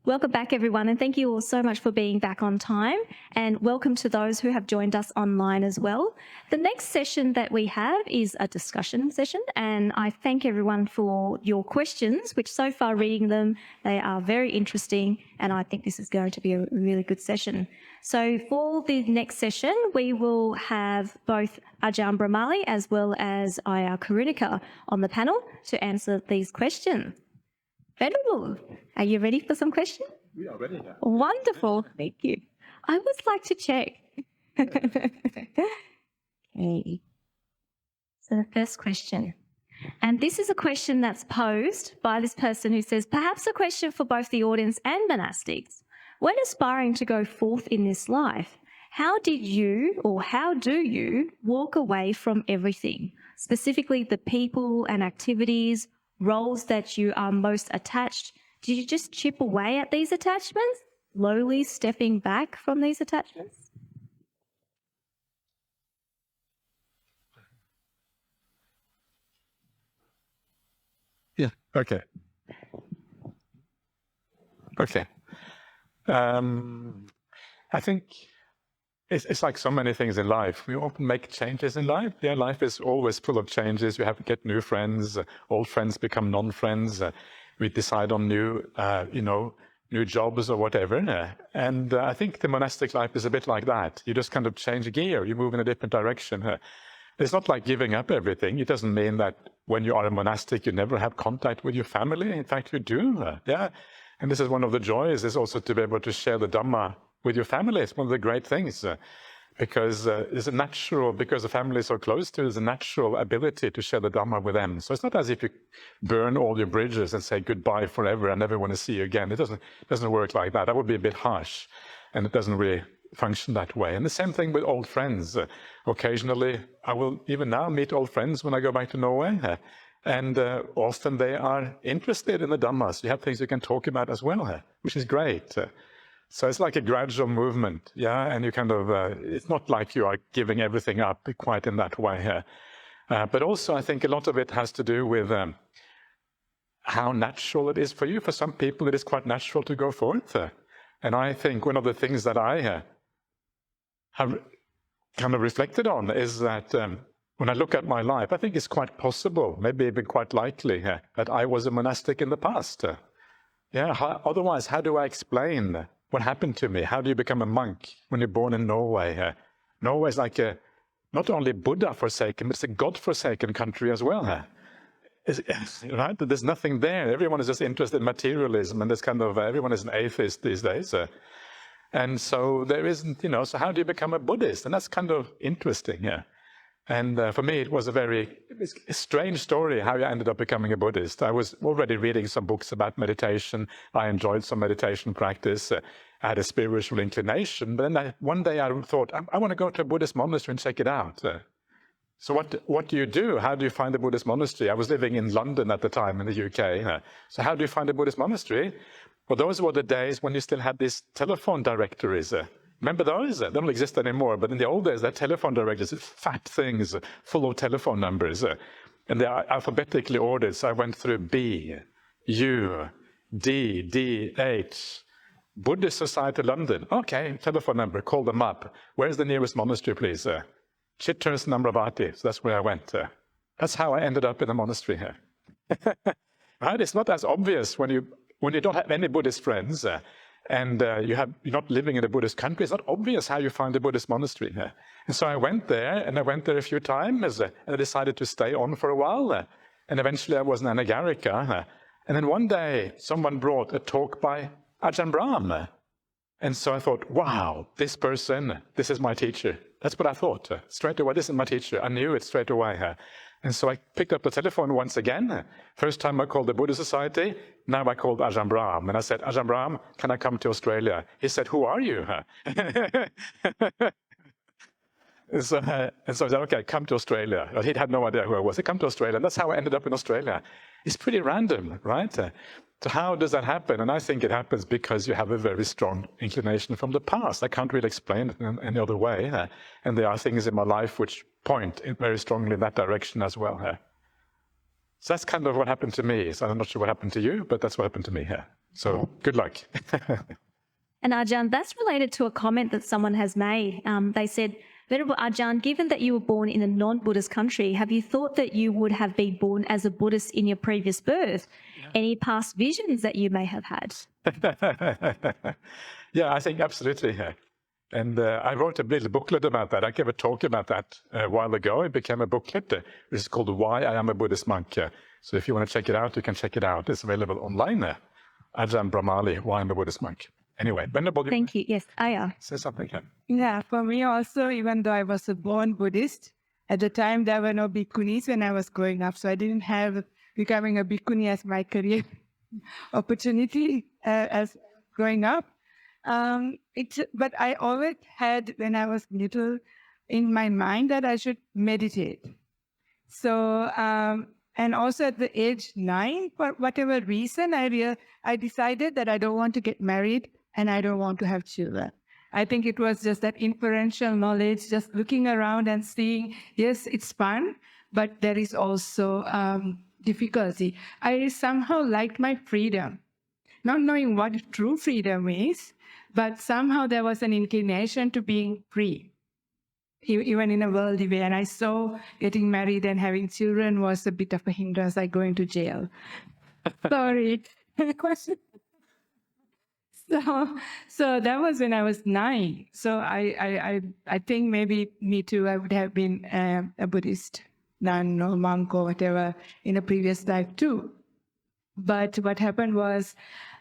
Welcome back, everyone, and thank you all so much for being back on time, and welcome to those who have joined us online as well. The next session that we have is a discussion session, and I thank everyone for your questions, which so far reading them, they are very interesting, and I think this is going to be a really good session. So for the next session, we will have both Ajahn Brahmali as well as Ayya Karunika on the panel to answer these questions. Venerable, are you ready for some questions? We are ready now. Wonderful, thank you. I would like to check. Okay. So the first question, and this is a question that's posed by this person who says, perhaps a question for both the audience and monastics. When aspiring to go forth in this life, how do you walk away from everything, specifically the people and activities, roles that you are most attached? Do you just chip away at these attachments, slowly stepping back from these attachments? Yeah, okay. I think it's like so many things in life. We often make changes in life. Yeah, life is always full of changes. You have to get new friends. Old friends become non-friends. We decide on new jobs or whatever. And I think the monastic life is a bit like that. You just kind of change gear. You move in a different direction. It's not like giving up everything. It doesn't mean that when you are a monastic, you never have contact with your family. In fact, you do. Yeah. And this is one of the joys, is also to be able to share the Dhamma with your family. It's one of the great things, because it's a natural, because the family is so close to you, there's a natural ability to share the Dhamma with them. So it's not as if you burn all your bridges and say goodbye forever and never want to see you again. It doesn't work like that. That would be a bit harsh, and it doesn't really function that way. And the same thing with old friends. Occasionally, I will even now meet old friends when I go back to Norway. And often they are interested in the Dhamma. So you have things you can talk about as well, which is great. So it's like a gradual movement, yeah, and you kind of, it's not like you are giving everything up quite in that way. But also I think a lot of it has to do with how natural it is for you. For some people it is quite natural to go forth. And I think one of the things that I have kind of reflected on is that when I look at my life, I think it's quite possible, maybe even quite likely, that I was a monastic in the past. Otherwise, how do I explain what happened to me? How do you become a monk when you're born in Norway? Norway is like not only Buddha-forsaken, but it's a God-forsaken country as well. Right? There's nothing there. Everyone is just interested in materialism, and there's kind of, everyone is an atheist these days. And so there isn't, so how do you become a Buddhist? And that's kind of interesting, And for me, it was a strange story how I ended up becoming a Buddhist. I was already reading some books about meditation. I enjoyed some meditation practice. I had a spiritual inclination. But then one day I thought, I want to go to a Buddhist monastery and check it out. So what do you do? How do you find a Buddhist monastery? I was living in London at the time, in the UK. So how do you find a Buddhist monastery? Well, those were the days when you still had these telephone directories. Remember those? They don't exist anymore, but in the old days, that telephone directories, fat things full of telephone numbers, and they are alphabetically ordered. So I went through B, U, D, D, H, Buddhist Society London. Okay, telephone number, call them up. Where's the nearest monastery, please? Chithurst Namravati. So that's where I went. That's how I ended up in a monastery here. Right? It's not as obvious when you don't have any Buddhist friends. And you're not living in a Buddhist country, it's not obvious how you find a Buddhist monastery. And so I went there, and I went there a few times, and I decided to stay on for a while. And eventually I was an Anagarika. And then one day, someone brought a talk by Ajahn Brahmali. And so I thought, wow, this person, this is my teacher. That's what I thought. Straight away, this is my teacher. I knew it straight away. And so I picked up the telephone once again. First time I called the Buddhist Society, now I called Ajahn Brahmali. And I said, Ajahn Brahmali, can I come to Australia? He said, who are you? So I said, okay, come to Australia. He had no idea who I was. He come to Australia, and that's how I ended up in Australia. It's pretty random, right? So how does that happen? And I think it happens because you have a very strong inclination from the past. I can't really explain it in any other way. And there are things in my life which point very strongly in that direction as well. So that's kind of what happened to me. So I'm not sure what happened to you, but that's what happened to me here. So good luck. And Ajahn, that's related to a comment that someone has made. They said, Venerable Ajahn, given that you were born in a non-Buddhist country, have you thought that you would have been born as a Buddhist in your previous birth? Yeah. Any past visions that you may have had? Yeah, I think absolutely. And I wrote a little booklet about that. I gave a talk about that a while ago. It became a booklet, which is called Why I Am a Buddhist Monk. So if you want to check it out, you can check it out. It's available online there. Ajahn Brahmali, Why I'm a Buddhist Monk. Anyway, Venerable. Thank you. Yes, Ayya. Say something. Yeah, for me also, even though I was a born Buddhist, at the time there were no bhikkhunis when I was growing up. So I didn't have becoming a bhikkhuni as my career opportunity as growing up. But I always had, when I was little, in my mind that I should meditate. So, and also at the age 9, for whatever reason, I decided that I don't want to get married and I don't want to have children. I think it was just that inferential knowledge, just looking around and seeing, yes, it's fun, but there is also difficulty. I somehow liked my freedom, not knowing what true freedom is, but somehow there was an inclination to being free, even in a worldly way. And I saw getting married and having children was a bit of a hindrance, like going to jail. Sorry. Question. So that was when I was 9. So I think maybe me too, I would have been a Buddhist nun or monk or whatever in a previous life too. But what happened was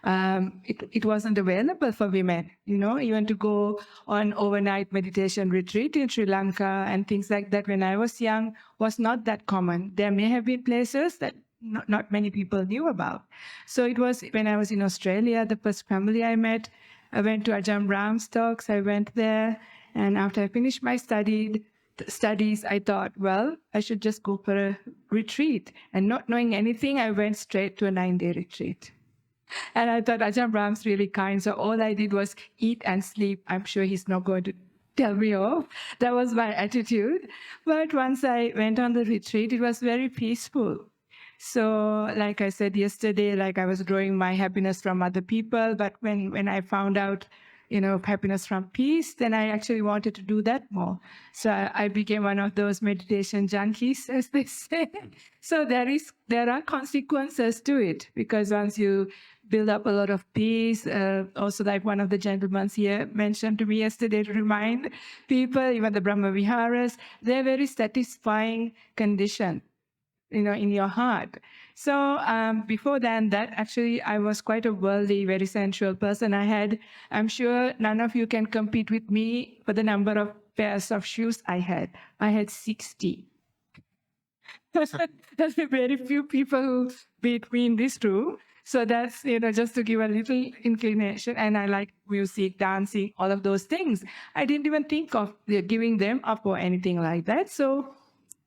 it wasn't available for women, even to go on overnight meditation retreat in Sri Lanka and things like that when I was young was not that common. There may have been places that not many people knew about. So it was when I was in Australia, the first family I met, I went to Ajahn Brahm's talks, I went there, and after I finished my studies, I thought, well, I should just go for a retreat. And not knowing anything, I went straight to a 9-day retreat. And I thought, Ajahn Brahm's really kind, so all I did was eat and sleep. I'm sure he's not going to tell me off. That was my attitude. But once I went on the retreat, it was very peaceful. So like I said yesterday, like I was drawing my happiness from other people, but when I found out, happiness from peace, then I actually wanted to do that more. So I became one of those meditation junkies, as they say. So there are consequences to it, because once you build up a lot of peace, also like one of the gentlemen here mentioned to me yesterday to remind people, even the Brahma Viharas, they're very satisfying condition, in your heart. So before that actually I was quite a worldly, very sensual person. I'm sure none of you can compete with me for the number of pairs of shoes I had. I had 60. There's very few people who beat me in this room. So that's, just to give a little inclination. And I like music, dancing, all of those things. I didn't even think of giving them up or anything like that. So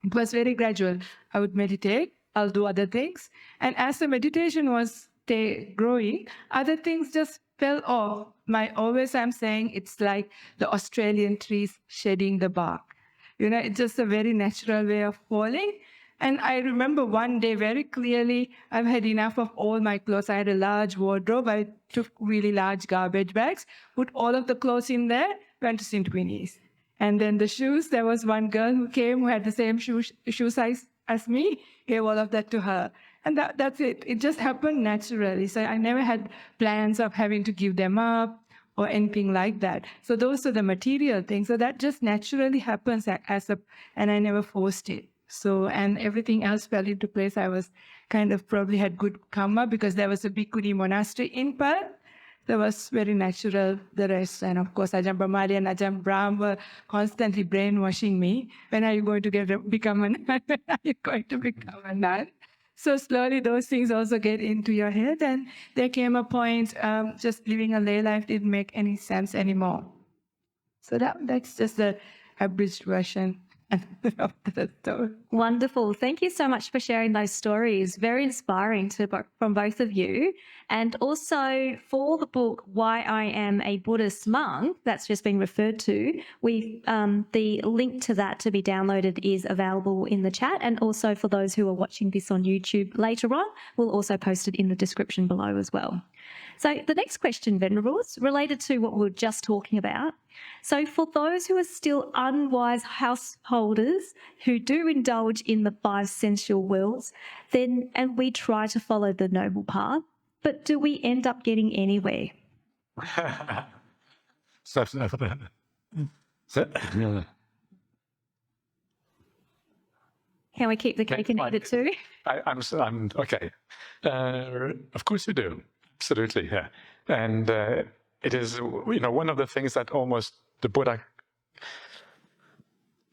it was very gradual. I would meditate, I'll do other things. And as the meditation was growing, other things just fell off. I'm saying it's like the Australian trees shedding the bark. It's just a very natural way of falling. And I remember one day very clearly, I've had enough of all my clothes. I had a large wardrobe. I took really large garbage bags, put all of the clothes in there, went to St. Winnie's. And then the shoes, there was one girl who came who had the same shoe size as me, gave all of that to her. And that's it. It just happened naturally. So I never had plans of having to give them up or anything like that. So those are the material things. So that just naturally happens and I never forced it. So, and everything else fell into place. I was probably had good karma because there was a bhikkhuni monastery in Perth. That was very natural, the rest. And of course, Ajahn Brahmali and Ajahn Brahm were constantly brainwashing me. When are you going to become a nun? When are you going to become a nun? So slowly those things also get into your head. And there came a point, just living a lay life didn't make any sense anymore. So that's just the abridged version. Wonderful. Thank you so much for sharing those stories. Very inspiring from both of you. And also for the book, Why I Am a Buddhist Monk, that's just been referred to, the link to that to be downloaded is available in the chat. And also for those who are watching this on YouTube later on, we'll also post it in the description below as well. So the next question, Venerables, related to what we were just talking about. So for those who are still unwise householders who do indulge in the 5 sensual worlds, and we try to follow the noble path, but do we end up getting anywhere? Can we keep the cake and eat it too? I'm okay. Of course you do. Absolutely, yeah. And it is, one of the things that almost the Buddha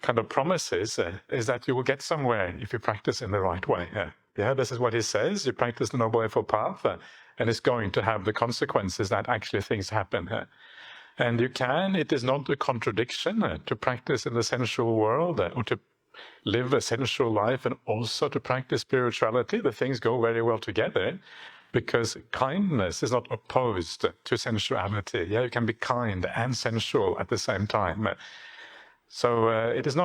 kind of promises is that you will get somewhere if you practice in the right way. Yeah, this is what he says. You practice the Noble Eightfold Path, and it's going to have the consequences that actually things happen. And it is not a contradiction to practice in the sensual world or to live a sensual life and also to practice spirituality. The things go very well together, because kindness is not opposed to sensuality. Yeah, you can be kind and sensual at the same time. So it is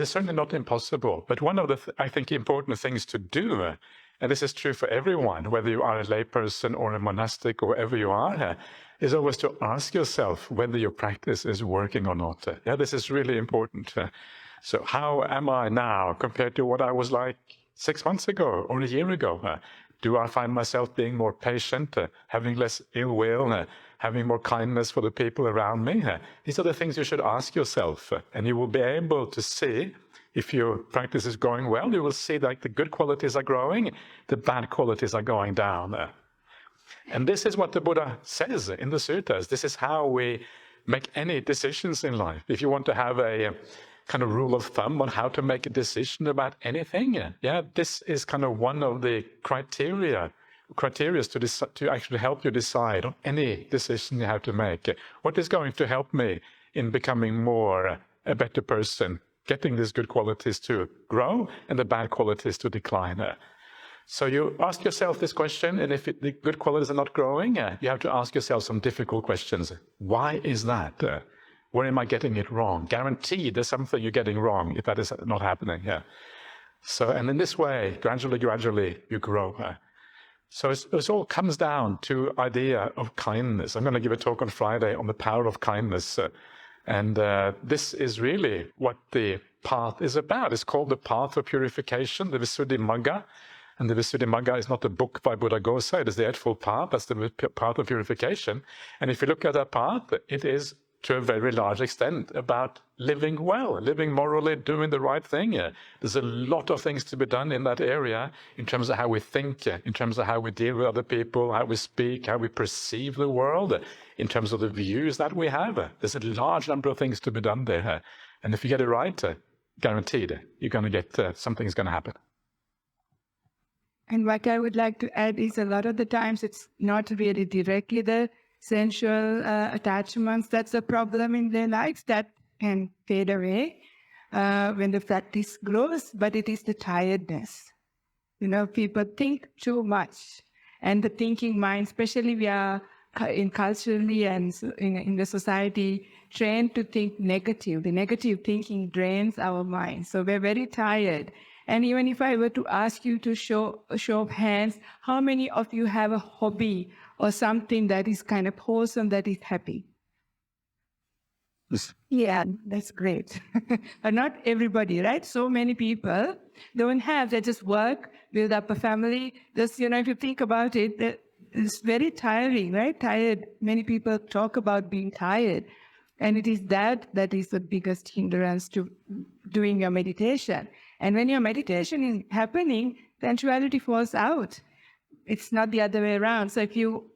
certainly not impossible. But one of the, I think, important things to do, and this is true for everyone, whether you are a layperson or a monastic or wherever you are, is always to ask yourself whether your practice is working or not. Yeah, this is really important. So how am I now compared to what I was like 6 months ago or a year ago? Do I find myself being more patient, having less ill will, having more kindness for the people around me? These are the things you should ask yourself, and you will be able to see if your practice is going well. You will see that the good qualities are growing, the bad qualities are going down. And this is what the Buddha says in the suttas. This is how we make any decisions in life. If you want to have a kind of rule of thumb on how to make a decision about anything, this is kind of one of the criteria to actually help you decide on any decision you have to make. What is going to help me in becoming a better person, getting these good qualities to grow and the bad qualities to decline? So you ask yourself this question, and if the good qualities are not growing, you have to ask yourself some difficult questions. Why is that? Where am I getting it wrong? Guaranteed there's something you're getting wrong if that is not happening. So, and in this way, gradually, you grow. So it all comes down to idea of kindness. I'm going to give a talk on Friday on the power of kindness. And this is really what the path is about. It's called the path of purification, the Visuddhimagga. And the Visuddhimagga is not a book by Buddhaghosa, it is the Eightfold Path. That's the path of purification. And if you look at that path, it is to a very large extent about living well, living morally, doing the right thing. There's a lot of things to be done in that area in terms of how we think, in terms of how we deal with other people, how we speak, how we perceive the world, in terms of the views that we have. There's a large number of things to be done there. And if you get it right, guaranteed, you're going to get something's going to happen. And what I would like to add is a lot of the times it's not really directly the sensual attachments that's a problem in their lives that can fade away when the practice grows, but it is the tiredness. People think too much, and the thinking mind, especially we are in culturally and in the society trained to think negative. The negative thinking drains our mind, so we're very tired. And even if I were to ask you to show of hands, how many of you have a hobby or something that is kind of wholesome, that is happy? Yeah, that's great. But not everybody, right? So many people don't have. They just work, build up a family. Just, if you think about it, it's very tiring, right? Tired. Many people talk about being tired. And it is that is the biggest hindrance to doing your meditation. And when your meditation is happening, sensuality falls out. It's not the other way around. So if you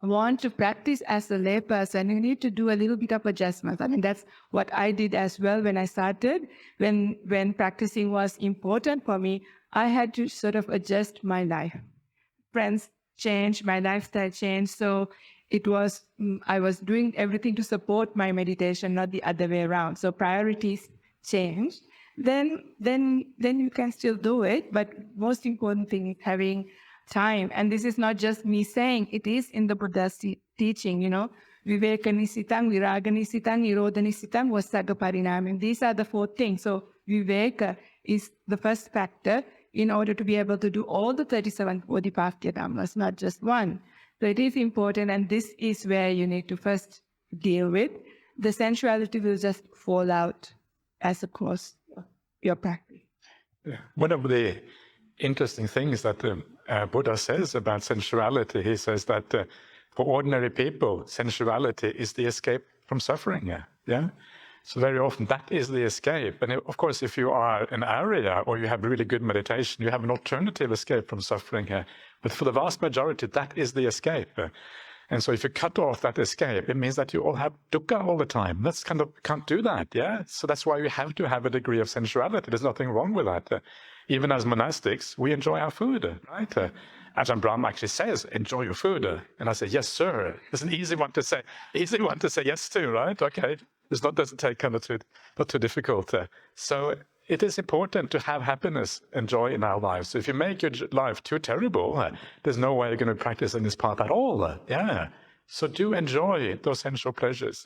want to practice as a layperson, you need to do a little bit of adjustments. I mean, that's what I did as well when I started. When practicing was important for me, I had to sort of adjust my life. Friends changed, my lifestyle changed. So I was doing everything to support my meditation, not the other way around. So priorities changed. Then you can still do it, but most important thing is having time. And this is not just me saying, it is in the Buddha's teaching, Viveka-nisitang, Viraga-nisitang, Nirodha-nisitang, Vassagga-parinamam. These are the 4 things. So Viveka is the first factor in order to be able to do all the 37 Bodhipakkya Dhammas, not just one. So it is important, and this is where you need to first deal with. The sensuality will just fall out as a course of your practice. Yeah. One of the interesting things that Buddha says about sensuality, he says that for ordinary people, sensuality is the escape from suffering. Yeah. So very often that is the escape. And of course, if you are an Arya or you have really good meditation, you have an alternative escape from suffering here. But for the vast majority, that is the escape. And so if you cut off that escape, it means that you all have dukkha all the time. That's kind of, can't do that, yeah? So that's why we have to have a degree of sensuality. There's nothing wrong with that. Even as monastics, we enjoy our food, right? Ajahn Brahmali actually says, enjoy your food. And I say, yes, sir. It's an easy one to say yes to, right? Okay. Doesn't take kind of not too difficult. So it is important to have happiness and joy in our lives. So if you make your life too terrible, there's no way you're going to practice in this path at all. Yeah. So do enjoy those sensual pleasures.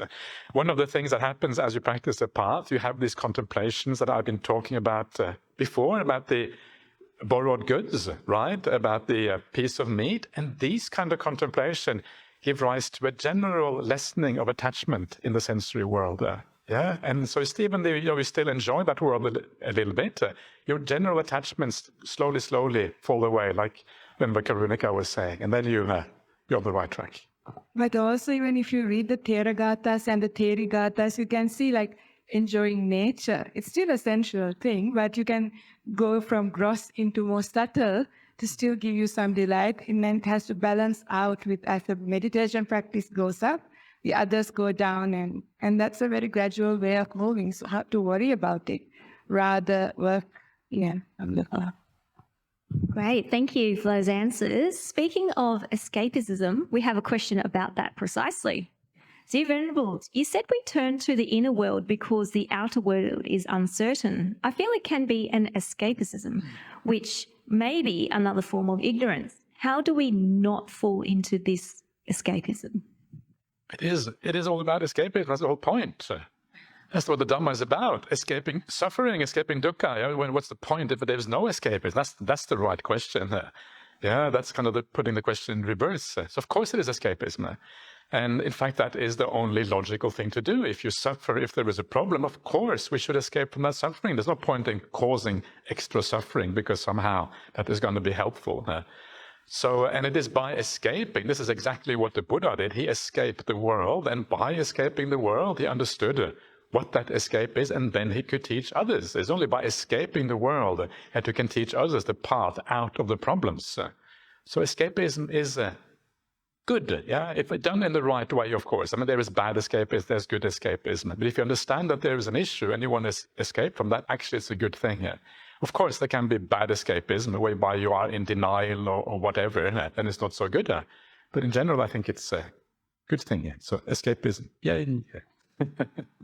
One of the things that happens as you practice the path, you have these contemplations that I've been talking about before, about the borrowed goods, right? About the piece of meat. And these kind of contemplation give rise to a general lessening of attachment in the sensory world. Yeah, and so even though you still enjoy that world a little bit, your general attachments slowly fall away, like Ayya Karunika was saying, and then you're on the right track. But also, even if you read the Theragathas and the Therigathas, you can see like enjoying nature. It's still a sensual thing, but you can go from gross into more subtle to still give you some delight, and then it has to balance out with, as the meditation practice goes up, the others go down, and that's a very gradual way of moving. So how to worry about it, rather work, on the path. Great, thank you for those answers. Speaking of escapism, we have a question about that precisely. Dear Venerable, you said we turn to the inner world because the outer world is uncertain. I feel it can be an escapism, which may be another form of ignorance. How do we not fall into this escapism? It is all about escapism. That's the whole point. That's what the Dhamma is about, escaping suffering, escaping dukkha. What's the point if there's no escapism? That's the right question. Yeah, that's kind of putting the question in reverse. So of course it is escapism. And in fact, that is the only logical thing to do. If you suffer, if there is a problem, of course we should escape from that suffering. There's no point in causing extra suffering because somehow that is going to be helpful. So, and it is by escaping, this is exactly what the Buddha did. He escaped the world, and by escaping the world, he understood what that escape is, and then he could teach others. It's only by escaping the world that you can teach others the path out of the problems. So escapism is good, yeah, if done in the right way, of course. I mean, there is bad escapism, there's good escapism. But if you understand that there is an issue and you want to escape from that, actually it's a good thing. Of course, there can be bad escapism, whereby you are in denial or whatever, and it's not so good. But in general, I think it's a good thing. So escapism, yeah.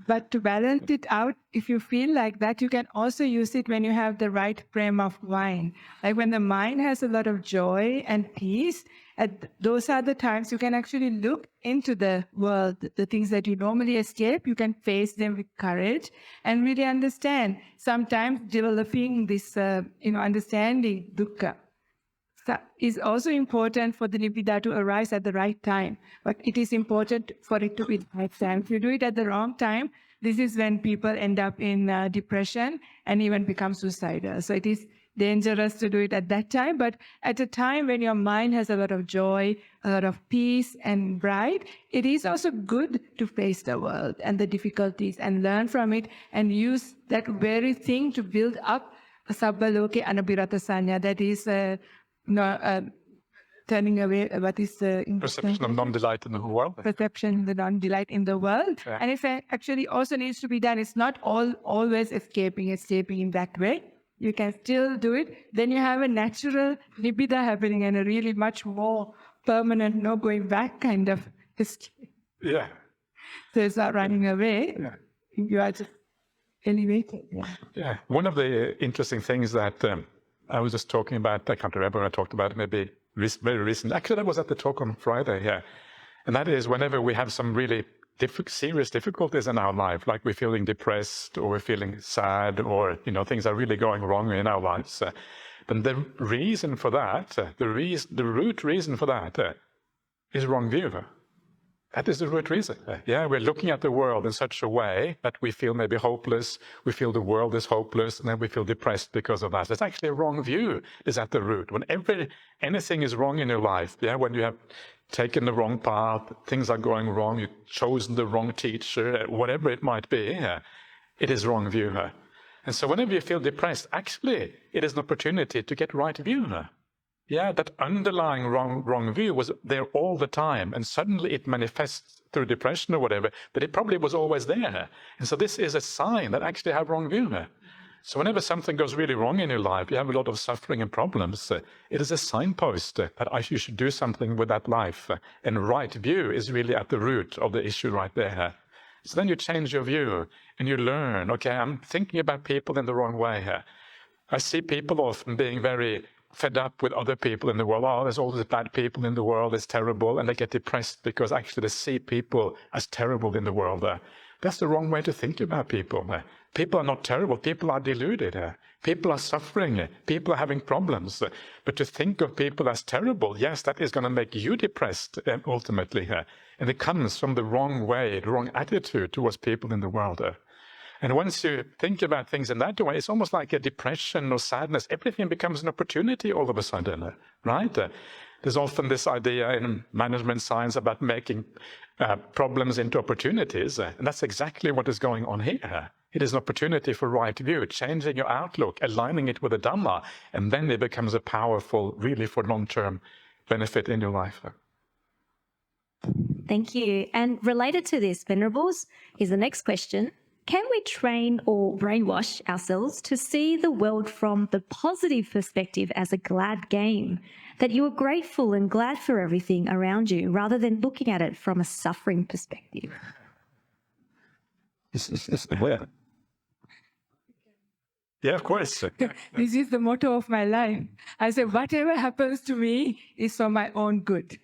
But to balance it out, if you feel like that, you can also use it when you have the right frame of mind. Like when the mind has a lot of joy and peace, those are the times you can actually look into the world, the things that you normally escape, you can face them with courage and really understand. Sometimes developing this, understanding dukkha is also important for the nibbida to arise at the right time. But it is important for it to be the right time. If you do it at the wrong time, this is when people end up in depression and even become suicidal. So it is dangerous to do it at that time, but at a time when your mind has a lot of joy, a lot of peace and bright, it is also good to face the world and the difficulties and learn from it and use that very thing to build up a sabba loke anabhirata sanya, that is turning away what is the perception of non-delight in the world. Perception, the non-delight in the world. Yeah. And it actually also needs to be done. It's not always escaping in that way. You can still do it. Then you have a natural nibbida happening and a really much more permanent, no going back kind of escape. Yeah. So it's not running away. Yeah. You are just elevated. Yeah. One of the interesting things that I was just talking about, I can't remember when I talked about it, maybe very recently. Actually, that was at the talk on Friday, yeah. And that is whenever we have some really serious difficulties in our life, like we're feeling depressed or we're feeling sad or, things are really going wrong in our lives, then the reason for that, the root reason for that is wrong view. That is the root reason. We're looking at the world in such a way that we feel maybe hopeless, we feel the world is hopeless, and then we feel depressed because of that. It's actually a wrong view is at the root. Whenever anything is wrong in your life, when you have taken the wrong path, things are going wrong, you've chosen the wrong teacher, whatever it might be, it is wrong view. And so whenever you feel depressed, actually, it is an opportunity to get right view. That underlying wrong view was there all the time, and suddenly it manifests through depression or whatever, but it probably was always there. And so this is a sign that actually have wrong view. So whenever something goes really wrong in your life, you have a lot of suffering and problems, it is a signpost that you should do something with that life. And right view is really at the root of the issue right there. So then you change your view and you learn, okay, I'm thinking about people in the wrong way here. I see people often being very fed up with other people in the world. Oh, there's all these bad people in the world, it's terrible. And they get depressed because actually they see people as terrible in the world. That's the wrong way to think about people. People are not terrible, people are deluded. People are suffering, people are having problems. But to think of people as terrible, yes, that is going to make you depressed ultimately. And it comes from the wrong way, the wrong attitude towards people in the world. And once you think about things in that way, it's almost like a depression or sadness. Everything becomes an opportunity all of a sudden, right? There's often this idea in management science about making problems into opportunities. And that's exactly what is going on here. It is an opportunity for right view, changing your outlook, aligning it with the Dhamma, and then it becomes a powerful, really for long-term benefit in your life. Thank you. And related to this, Venerables, is the next question. Can we train or brainwash ourselves to see the world from the positive perspective as a glad game, that you are grateful and glad for everything around you rather than looking at it from a suffering perspective? Yeah, of course. This is the motto of my life. I say, whatever happens to me is for my own good.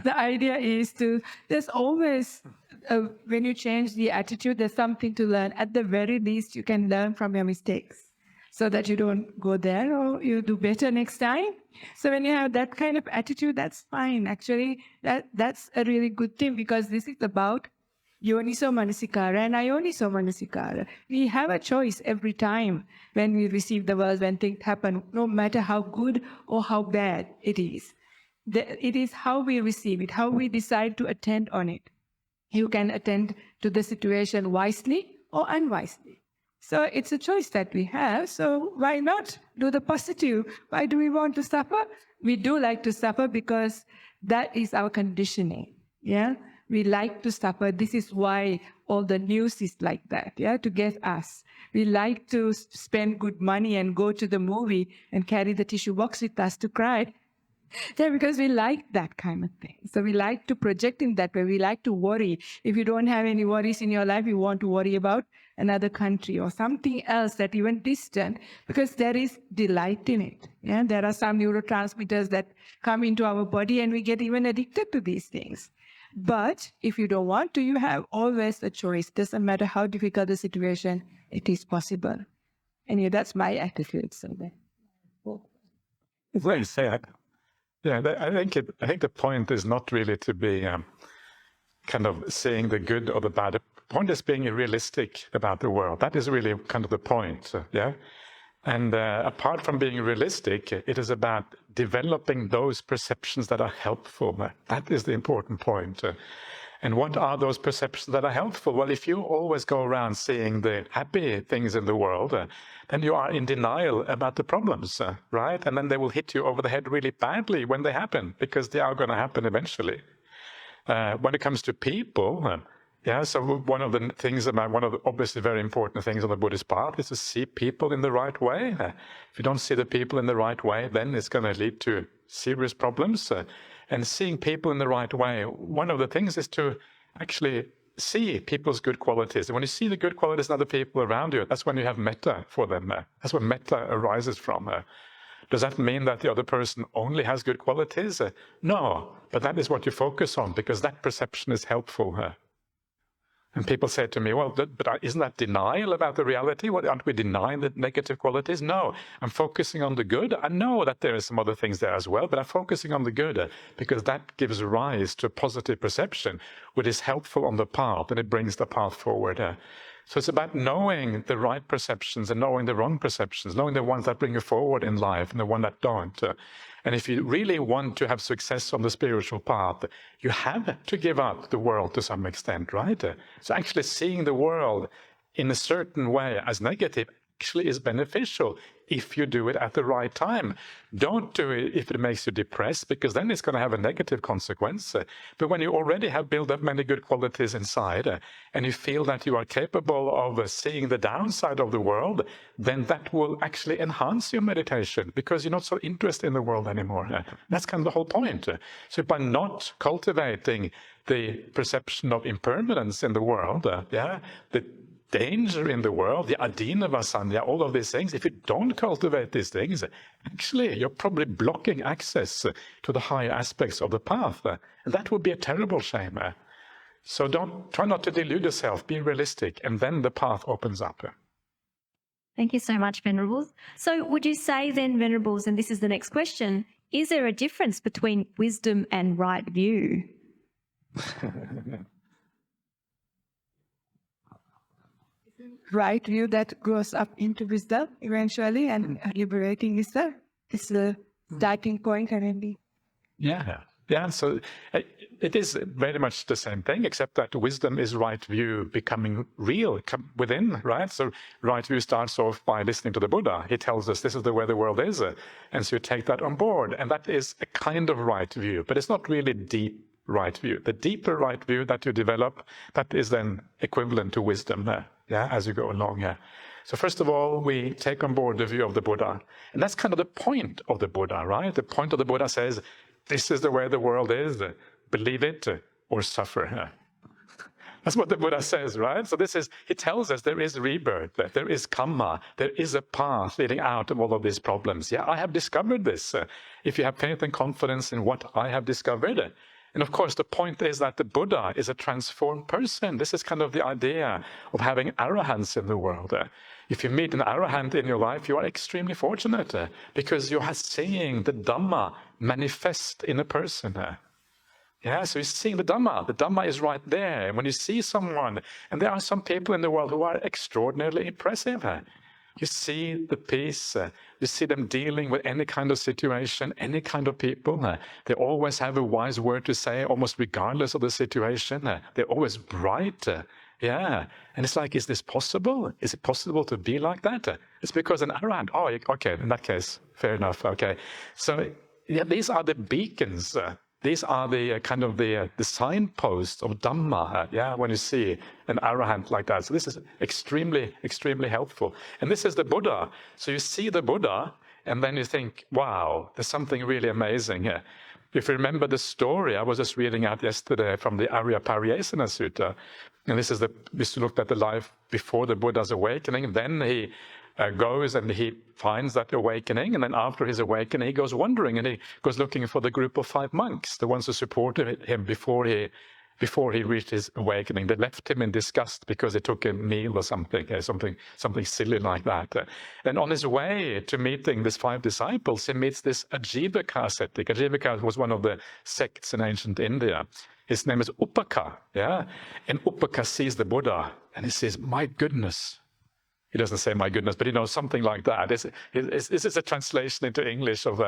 The idea is there's always, when you change the attitude, there's something to learn. At the very least, you can learn from your mistakes so that you don't go there or you do better next time. So when you have that kind of attitude, that's fine. Actually, that's a really good thing, because this is about Yoniso Manasikara and Ayoniso Manasikara. We have a choice every time when we receive the world, when things happen, no matter how good or how bad it is. It is how we receive it, how we decide to attend on it. You can attend to the situation wisely or unwisely. So it's a choice that we have. So why not do the positive? Why do we want to suffer? We do like to suffer because that is our conditioning. Yeah, we like to suffer. This is why all the news is like that. Yeah, to get us. We like to spend good money and go to the movie and carry the tissue box with us to cry. Yeah, because we like that kind of thing. So we like to project in that way. We like to worry. If you don't have any worries in your life, you want to worry about another country or something else that even distant, because there is delight in it. Yeah, there are some neurotransmitters that come into our body and we get even addicted to these things. But if you don't want to, you have always a choice. Doesn't matter how difficult the situation, it is possible. And yeah, that's my attitude. So it's very sad. Yeah, I think the point is not really to be kind of seeing the good or the bad. The point is being realistic about the world. That is really kind of the point, yeah? And apart from being realistic, it is about developing those perceptions that are helpful. That is the important point. And what are those perceptions that are helpful? Well, if you always go around seeing the happy things in the world, then you are in denial about the problems, right? And then they will hit you over the head really badly when they happen, because they are going to happen eventually. When it comes to people, so one of the things about, one of the obviously very important things on the Buddhist path is to see people in the right way. If you don't see the people in the right way, then it's going to lead to serious problems. And seeing people in the right way, one of the things is to actually see people's good qualities. And when you see the good qualities in other people around you, that's when you have metta for them. That's where metta arises from. Does that mean that the other person only has good qualities? No, but that is what you focus on, because that perception is helpful. And people say to me, well, but isn't that denial about the reality? What, aren't we denying the negative qualities? No, I'm focusing on the good. I know that there are some other things there as well, but I'm focusing on the good because that gives rise to a positive perception, which is helpful on the path, and it brings the path forward. So it's about knowing the right perceptions and knowing the wrong perceptions, knowing the ones that bring you forward in life and the ones that don't. And if you really want to have success on the spiritual path, you have to give up the world to some extent, right? So actually seeing the world in a certain way as negative actually is beneficial if you do it at the right time. Don't do it if it makes you depressed, because then it's going to have a negative consequence. But when you already have built up many good qualities inside, and you feel that you are capable of seeing the downside of the world, then that will actually enhance your meditation, because you're not so interested in the world anymore. That's kind of the whole point. So by not cultivating the perception of impermanence in the world, the danger in the world, the adina vasanya, all of these things, if you don't cultivate these things, actually you're probably blocking access to the higher aspects of the path. And that would be a terrible shame. So try not to delude yourself, be realistic, and then the path opens up. Thank you so much, Venerables. So would you say then, Venerables, and this is the next question, is there a difference between wisdom and right view? Right view that grows up into wisdom eventually, and liberating wisdom is the starting point currently. Yeah, so it is very much the same thing, except that wisdom is right view becoming real within, right? So right view starts off by listening to the Buddha. He tells us this is the way the world is, and so you take that on board, and that is a kind of right view, but it's not really deep right view. The deeper right view that you develop, that is then equivalent to wisdom as you go along. So first of all, we take on board the view of the Buddha. And that's kind of the point of the Buddha, right? The point of the Buddha says, this is the way the world is, believe it or suffer. That's what the Buddha says, right? So he tells us there is rebirth, there is karma, there is a path leading out of all of these problems. Yeah, I have discovered this. If you have faith and confidence in what I have discovered. And of course, the point is that the Buddha is a transformed person. This is kind of the idea of having arahants in the world. If you meet an arahant in your life, you are extremely fortunate because you are seeing the Dhamma manifest in a person. So you're seeing the Dhamma. The Dhamma is right there. And when you see someone, and there are some people in the world who are extraordinarily impressive. You see the peace, you see them dealing with any kind of situation, any kind of people. They always have a wise word to say, almost regardless of the situation. They're always bright. And it's like, is this possible? Is it possible to be like that? It's because an arahant, okay, in that case, fair enough, okay. So these are the beacons. These are the kind of the signposts of Dhamma, when you see an arahant like that. So this is extremely, extremely helpful. And this is the Buddha. So you see the Buddha, and then you think, wow, there's something really amazing here. If you remember the story, I was just reading out yesterday from the Ayya Karunika Sutta. And this looked at the life before the Buddha's awakening. Then he goes and he finds that awakening, and then after his awakening he goes wandering and he goes looking for the group of 5 monks, the ones who supported him before he reached his awakening. They left him in disgust because he took a meal or something silly like that. And on his way to meeting these 5 disciples, he meets this Ajivaka ascetic. Ajivaka was one of the sects in ancient India. His name is Upaka, and Upaka sees the Buddha and he says, my goodness. He doesn't say my goodness, but something like that. This is a translation into English of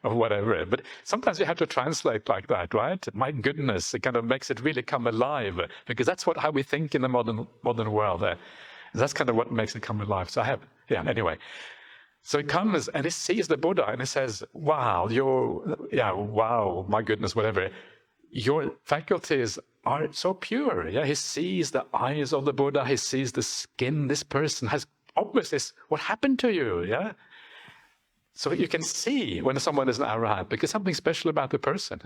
of whatever. But sometimes you have to translate like that, right? My goodness, it kind of makes it really come alive, because that's how we think in the modern world. That's kind of what makes it come alive. So anyway. So he comes and he sees the Buddha and he says, wow, wow, my goodness, whatever. Your faculties are so pure. He sees the eyes of the Buddha. He sees the skin. This person has obviously what happened to you. So you can see when someone is an arahant, because something special about the person.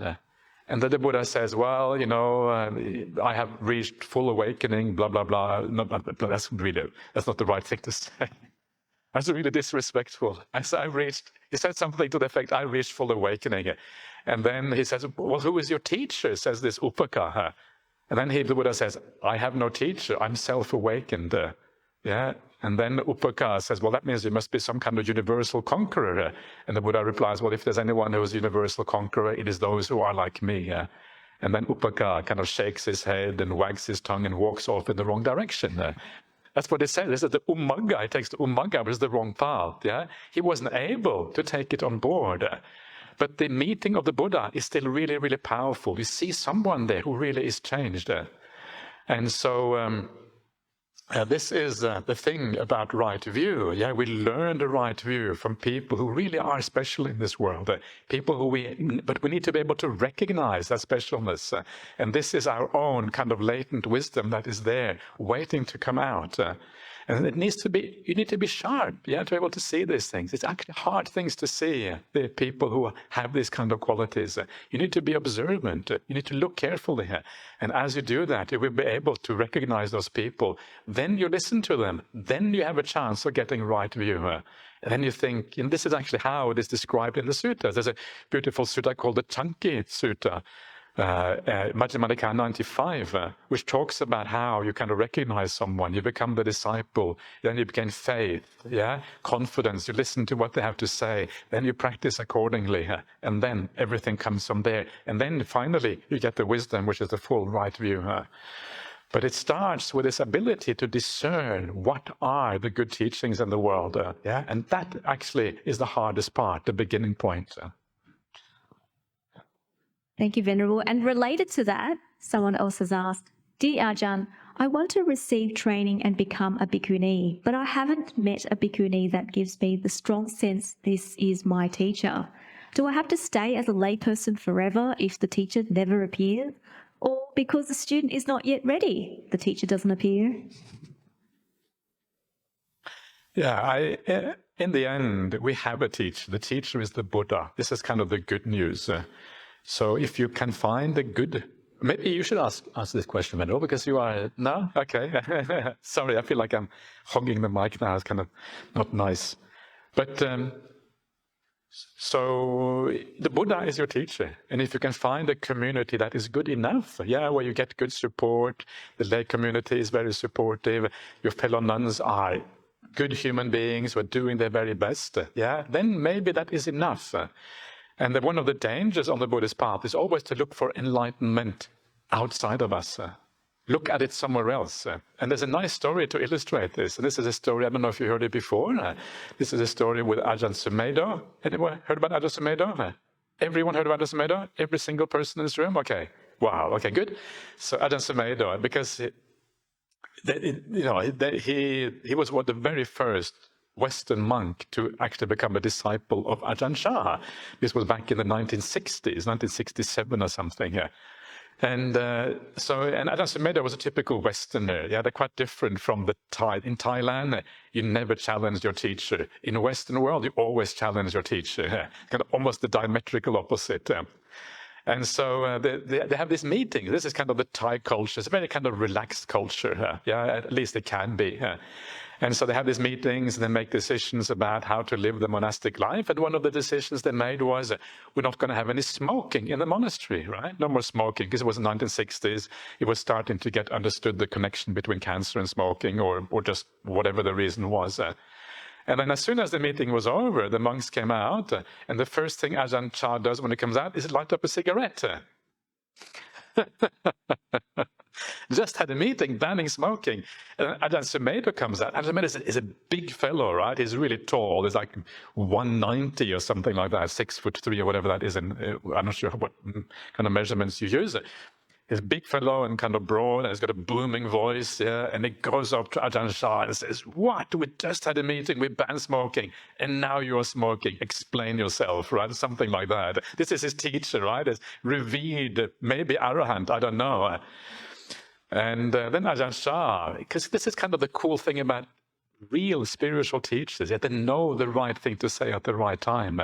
And then the Buddha says, well, I have reached full awakening, blah, blah, blah. No, that's not the right thing to say. That's really disrespectful. He said something to the effect, I reached full awakening. And then he says, well, who is your teacher? Says this Upaka. And then the Buddha says, I have no teacher, I'm self-awakened. Yeah. And then Upaka says, well, that means you must be some kind of universal conqueror. And the Buddha replies, well, if there's anyone who is a universal conqueror, it is those who are like me. And then Upaka kind of shakes his head and wags his tongue and walks off in the wrong direction. That's what it says. This is the Ummagga. He takes the Ummagga, which is the wrong path. Yeah, he wasn't able to take it on board. But the meeting of the Buddha is still really, really powerful. You see someone there who really is changed. And so this is the thing about right view. Yeah, we learn the right view from people who really are special in this world. People but we need to be able to recognize that specialness. And this is our own kind of latent wisdom that is there, waiting to come out. And it needs to be, you need to be sharp, yeah, to be able to see these things. It's actually hard things to see, the people who have these kind of qualities. You need to be observant. You need to look carefully. And as you do that, you will be able to recognize those people. Then you listen to them. Then you have a chance of getting right view. And then you think, and this is actually how it is described in the suttas. There's a beautiful sutta called the Chanki Sutta, Majjhima Nikaya 95, which talks about how you kind of recognize someone, you become the disciple, then you gain faith, yeah, confidence, you listen to what they have to say, then you practice accordingly, and then everything comes from there. And then finally you get the wisdom, which is the full right view. But it starts with this ability to discern what are the good teachings in the world, yeah, and that actually is the hardest part, the beginning point. Thank you, Venerable. And related to that, someone else has asked, Dear Ajahn, I want to receive training and become a bhikkhuni, but I haven't met a bhikkhuni that gives me the strong sense this is my teacher. Do I have to stay as a layperson forever if the teacher never appears? Or because the student is not yet ready, the teacher doesn't appear? Yeah, in the end, we have a teacher. The teacher is the Buddha. This is kind of the good news. So if you can find a good, maybe you should ask this question, Venerable, because you are, no? Okay. Sorry, I feel like I'm hogging the mic now. It's kind of not nice. But so the Buddha is your teacher. And if you can find a community that is good enough, yeah, where you get good support, the lay community is very supportive, your fellow nuns are good human beings who are doing their very best, yeah, then maybe that is enough. And one of the dangers on the Buddhist path is always to look for enlightenment outside of us. Look at it somewhere else. And there's a nice story to illustrate this. And this is a story, I don't know if you heard it before. This is a story with Ajahn Sumedho. Anyone heard about Ajahn Sumedho? Everyone heard about Ajahn Sumedho? Every single person in this room? Okay. Wow. Okay, good. So Ajahn Sumedho, because he was one of the very first Western monk to actually become a disciple of Ajahn Chah. This was back in the 1960s, 1967 or something. Yeah. And Ajahn Sumedho was a typical Westerner. Yeah, they're quite different from the Thai. In Thailand, you never challenge your teacher. In the Western world, you always challenge your teacher. Yeah. Kind of almost the diametrical opposite. And so they have this meeting. This is kind of the Thai culture. It's a very kind of relaxed culture. Yeah, at least it can be. And so they have these meetings and they make decisions about how to live the monastic life. And one of the decisions they made was, we're not going to have any smoking in the monastery, right? No more smoking, because it was the 1960s. It was starting to get understood, the connection between cancer and smoking, or just whatever the reason was. And then as soon as the meeting was over, the monks came out, and the first thing Ajahn Chah does when he comes out is light up a cigarette. Just had a meeting banning smoking. And Ajahn Sumedho comes out. Ajahn Sumedho is a big fellow, right? He's really tall. He's like 190 or something like that, 6'3" or whatever that is. And I'm not sure what kind of measurements you use. He's a big fellow and kind of broad, and he's got a booming voice, yeah, and he goes up to Ajahn Chah and says, what? We just had a meeting, we banned smoking, and now you're smoking. Explain yourself, right? Something like that. This is his teacher, right? It's revered, maybe arahant, I don't know. And then Ajahn Chah, because this is kind of the cool thing about real spiritual teachers, they know the right thing to say at the right time.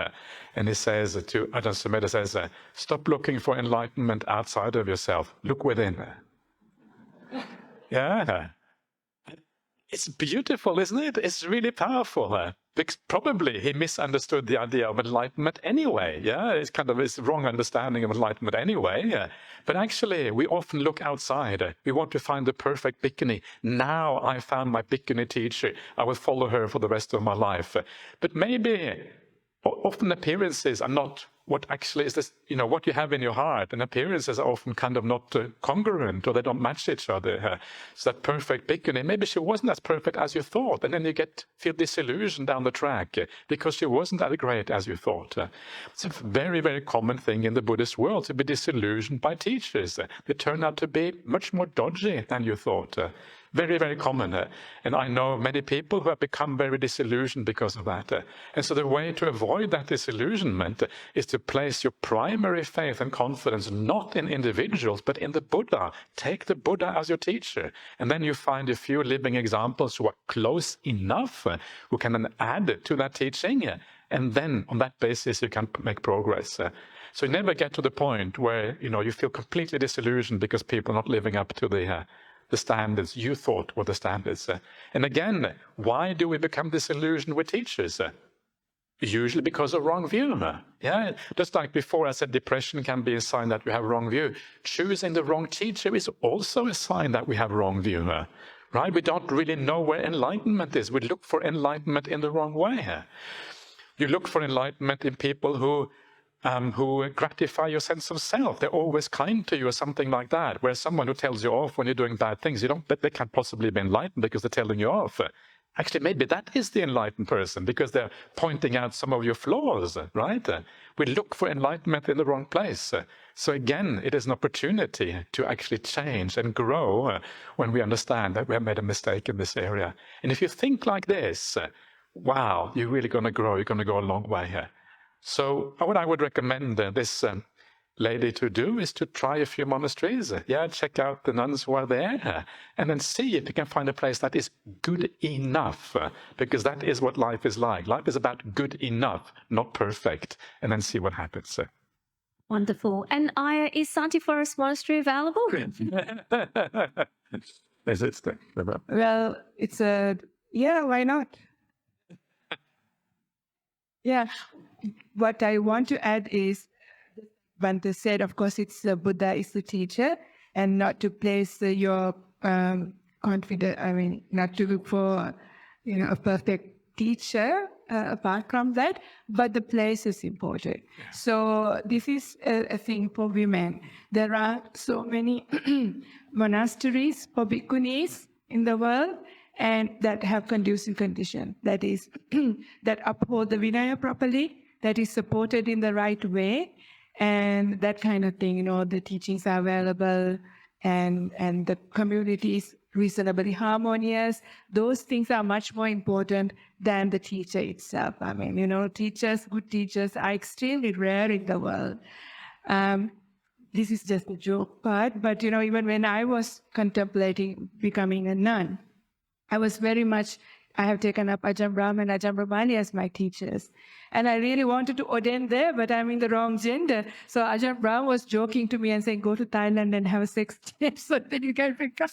And he says to Ajahn Sumedho, says, stop looking for enlightenment outside of yourself. Look within. Yeah. It's beautiful, isn't it? It's really powerful. because probably he misunderstood the idea of enlightenment anyway. Yeah, it's kind of his wrong understanding of enlightenment anyway. Yeah. But actually, we often look outside. We want to find the perfect bhikkhuni. Now I found my bhikkhuni teacher. I will follow her for the rest of my life. But maybe often appearances are not what actually is this, what you have in your heart, and appearances are often kind of not congruent, or they don't match each other. So that perfect bhikkhuni, maybe she wasn't as perfect as you thought, and then you feel disillusioned down the track because she wasn't as great as you thought. It's a very, very common thing in the Buddhist world to be disillusioned by teachers. They turn out to be much more dodgy than you thought. Very, very common. And I know many people who have become very disillusioned because of that. And so the way to avoid that disillusionment is to place your primary faith and confidence not in individuals, but in the Buddha. Take the Buddha as your teacher. And then you find a few living examples who are close enough, who can then add to that teaching. And then on that basis, you can make progress. So you never get to the point where, you feel completely disillusioned because people are not living up to the standards you thought were the standards. And again, why do we become disillusioned with teachers? Usually because of wrong view. Yeah, just like before I said depression can be a sign that we have wrong view. Choosing the wrong teacher is also a sign that we have wrong view. Right? We don't really know where enlightenment is. We look for enlightenment in the wrong way. You look for enlightenment in people who gratify your sense of self. They're always kind to you or something like that. Whereas someone who tells you off when you're doing bad things, they can't possibly be enlightened because they're telling you off. Actually, maybe that is the enlightened person because they're pointing out some of your flaws, right? We look for enlightenment in the wrong place. So again, it is an opportunity to actually change and grow when we understand that we have made a mistake in this area. And if you think like this, wow, you're really going to grow. You're going to go a long way here. So what I would recommend this lady to do is to try a few monasteries. Yeah, check out the nuns who are there and then see if you can find a place that is good enough, because that is what life is like. Life is about good enough, not perfect, and then see what happens. Wonderful. And Ayya, is Santi Forest Monastery available? Is it? Well, it's why not? Yeah. What I want to add is, Bhante said, of course, it's the Buddha is the teacher, and not to place your confidence, not to look for, a perfect teacher apart from that, but the place is important. Yeah. So this is a thing for women. There are so many monasteries for bhikkhunis in the world, and that have conducive condition. That is, that uphold the Vinaya properly, that is supported in the right way, and that kind of thing. The teachings are available, and the community is reasonably harmonious. Those things are much more important than the teacher itself. Good teachers are extremely rare in the world. This is just a joke part, but even when I was contemplating becoming a nun, I have taken up Ajahn Brahmali and Ajahn Brahmali as my teachers. And I really wanted to ordain there, but I'm in the wrong gender. So Ajahn Brahm was joking to me and saying, go to Thailand and have a sex tape so that you can pick up.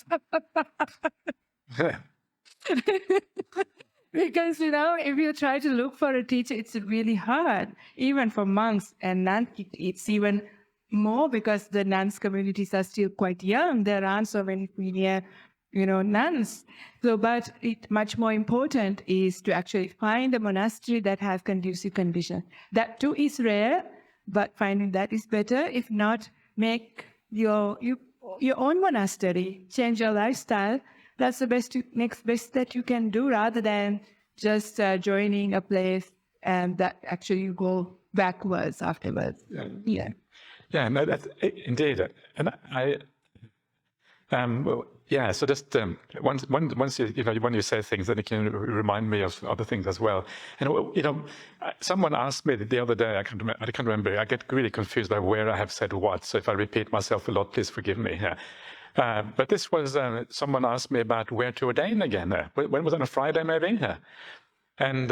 Because, if you try to look for a teacher, it's really hard. Even for monks and nuns, it's even more because the nuns communities are still quite young. There aren't so many senior nuns. So, but much more important is to actually find a monastery that has conducive condition. That too is rare, but finding that is better. If not, make your own monastery, change your lifestyle. That's the next best that you can do, rather than just joining a place and that actually you go backwards afterwards. Yeah. Yeah, no, that's indeed. And so just once you when you say things, then it can remind me of other things as well. And someone asked me the other day. I can't remember. I get really confused by where I have said what. So if I repeat myself a lot, please forgive me. But this was someone asked me about where to ordain again. When was it, on a Friday maybe? And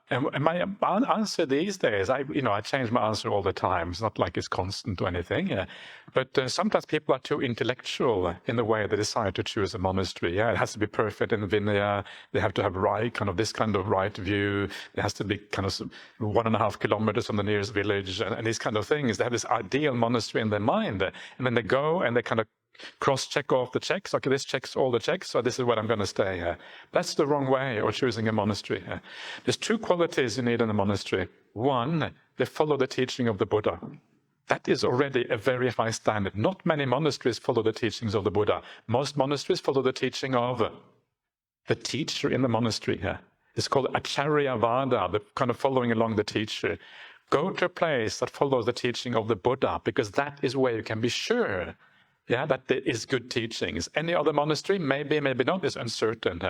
and my answer these days, I change my answer all the time. It's not like it's constant or anything. But sometimes people are too intellectual in the way they decide to choose a monastery. Yeah, it has to be perfect in Vinaya. They have to have this kind of right view. It has to be kind of 1.5 kilometers from the nearest village, and these kind of things. They have this ideal monastery in their mind, and then they go and they kind of cross-check off the checks. Okay, this checks all the checks, so this is where I'm going to stay here. That's the wrong way of choosing a monastery. There's 2 qualities you need in a monastery. One, they follow the teaching of the Buddha. That is already a very high standard. Not many monasteries follow the teachings of the Buddha. Most monasteries follow the teaching of the teacher in the monastery. It's called Acharya Vada, the kind of following along the teacher. Go to a place that follows the teaching of the Buddha, because that is where you can be sure that there is good teachings. Any other monastery, maybe, maybe not, is uncertain.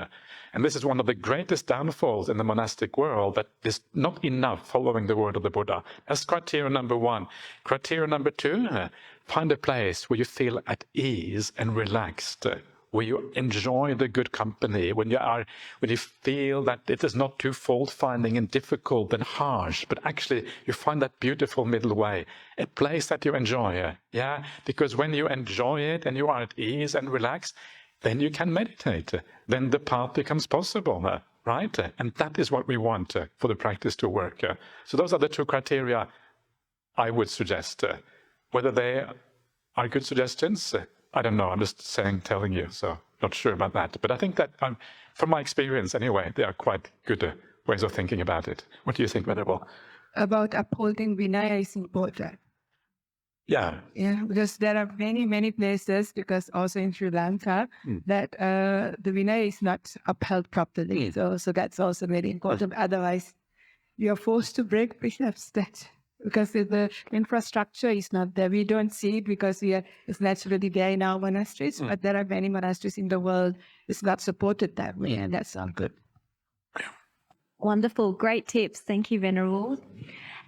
And this is one of the greatest downfalls in the monastic world, that there's not enough following the word of the Buddha. That's criteria number 1. Criteria number 2, find a place where you feel at ease and relaxed, where you enjoy the good company, when you feel that it is not too fault-finding and difficult and harsh, but actually you find that beautiful middle way, a place that you enjoy. Because when you enjoy it and you are at ease and relaxed, then you can meditate. Then the path becomes possible, right? And that is what we want for the practice to work. So those are the 2 criteria I would suggest. Whether they are good suggestions, I don't know. I'm just telling you, so not sure about that. But I think that, from my experience anyway, they are quite good ways of thinking about it. What do you think, Venerable? About upholding Vinaya is important. Yeah. Yeah, because there are many, many places, because also in Sri Lanka, that the Vinaya is not upheld properly. So that's also very important. Otherwise, you're forced to break precepts because the infrastructure is not there. We don't see it because it's naturally there in our monasteries, but there are many monasteries in the world it's not supported that way, and that's not good. Wonderful. Great tips. Thank you, Venerable.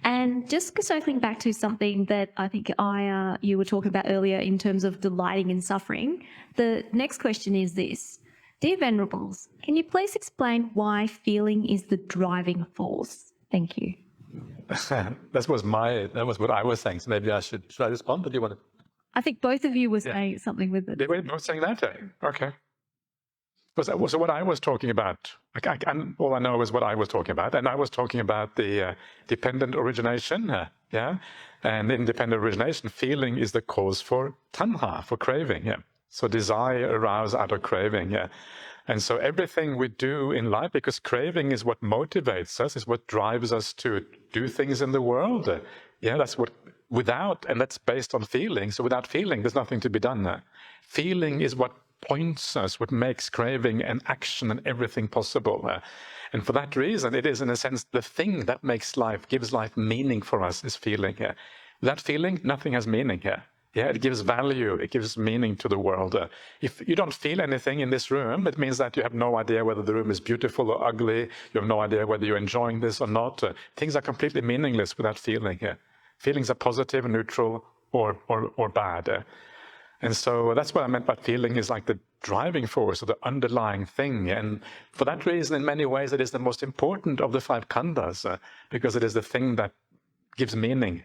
And just circling back to something that I think Ayya, you were talking about earlier in terms of delighting in suffering, the next question is this. Dear Venerables, can you please explain why feeling is the driving force? Thank you. That was what I was saying. So maybe should I respond, or do you want to? I think both of you were saying something with it. They were both saying that? Okay. So what I was talking about, all I know is what I was talking about, and I was talking about the dependent origination, and in dependent origination, feeling is the cause for tanha, for craving, So desire aroused out of craving, And so everything we do in life, because craving is what motivates us, is what drives us to do things in the world. That's what, and that's based on feeling. So without feeling, there's nothing to be done. Feeling is what points us, what makes craving and action and everything possible. And for that reason, it is in a sense the thing that gives life meaning for us, is feeling. Without feeling, nothing has meaning here. It gives value, it gives meaning to the world. If you don't feel anything in this room, it means that you have no idea whether the room is beautiful or ugly. You have no idea whether you're enjoying this or not. Things are completely meaningless without feeling. Feelings are positive, neutral, or bad. And so that's what I meant by feeling is like the driving force or the underlying thing. And for that reason, in many ways, it is the most important of the 5 khandhas, because it is the thing that gives meaning.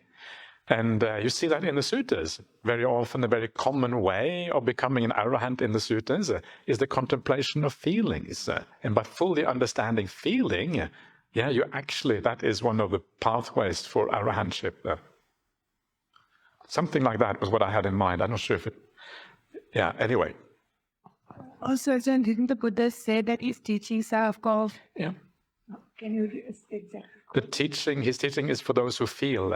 And you see that in the suttas. Very often, a very common way of becoming an arahant in the suttas is the contemplation of feelings. And by fully understanding feeling, that is one of the pathways for arahantship. Something like that was what I had in mind. I'm not sure if it... anyway. Also, Ajahn, didn't the Buddha say that his teachings are, of course... Yeah. Can you exactly... His teaching is for those who feel.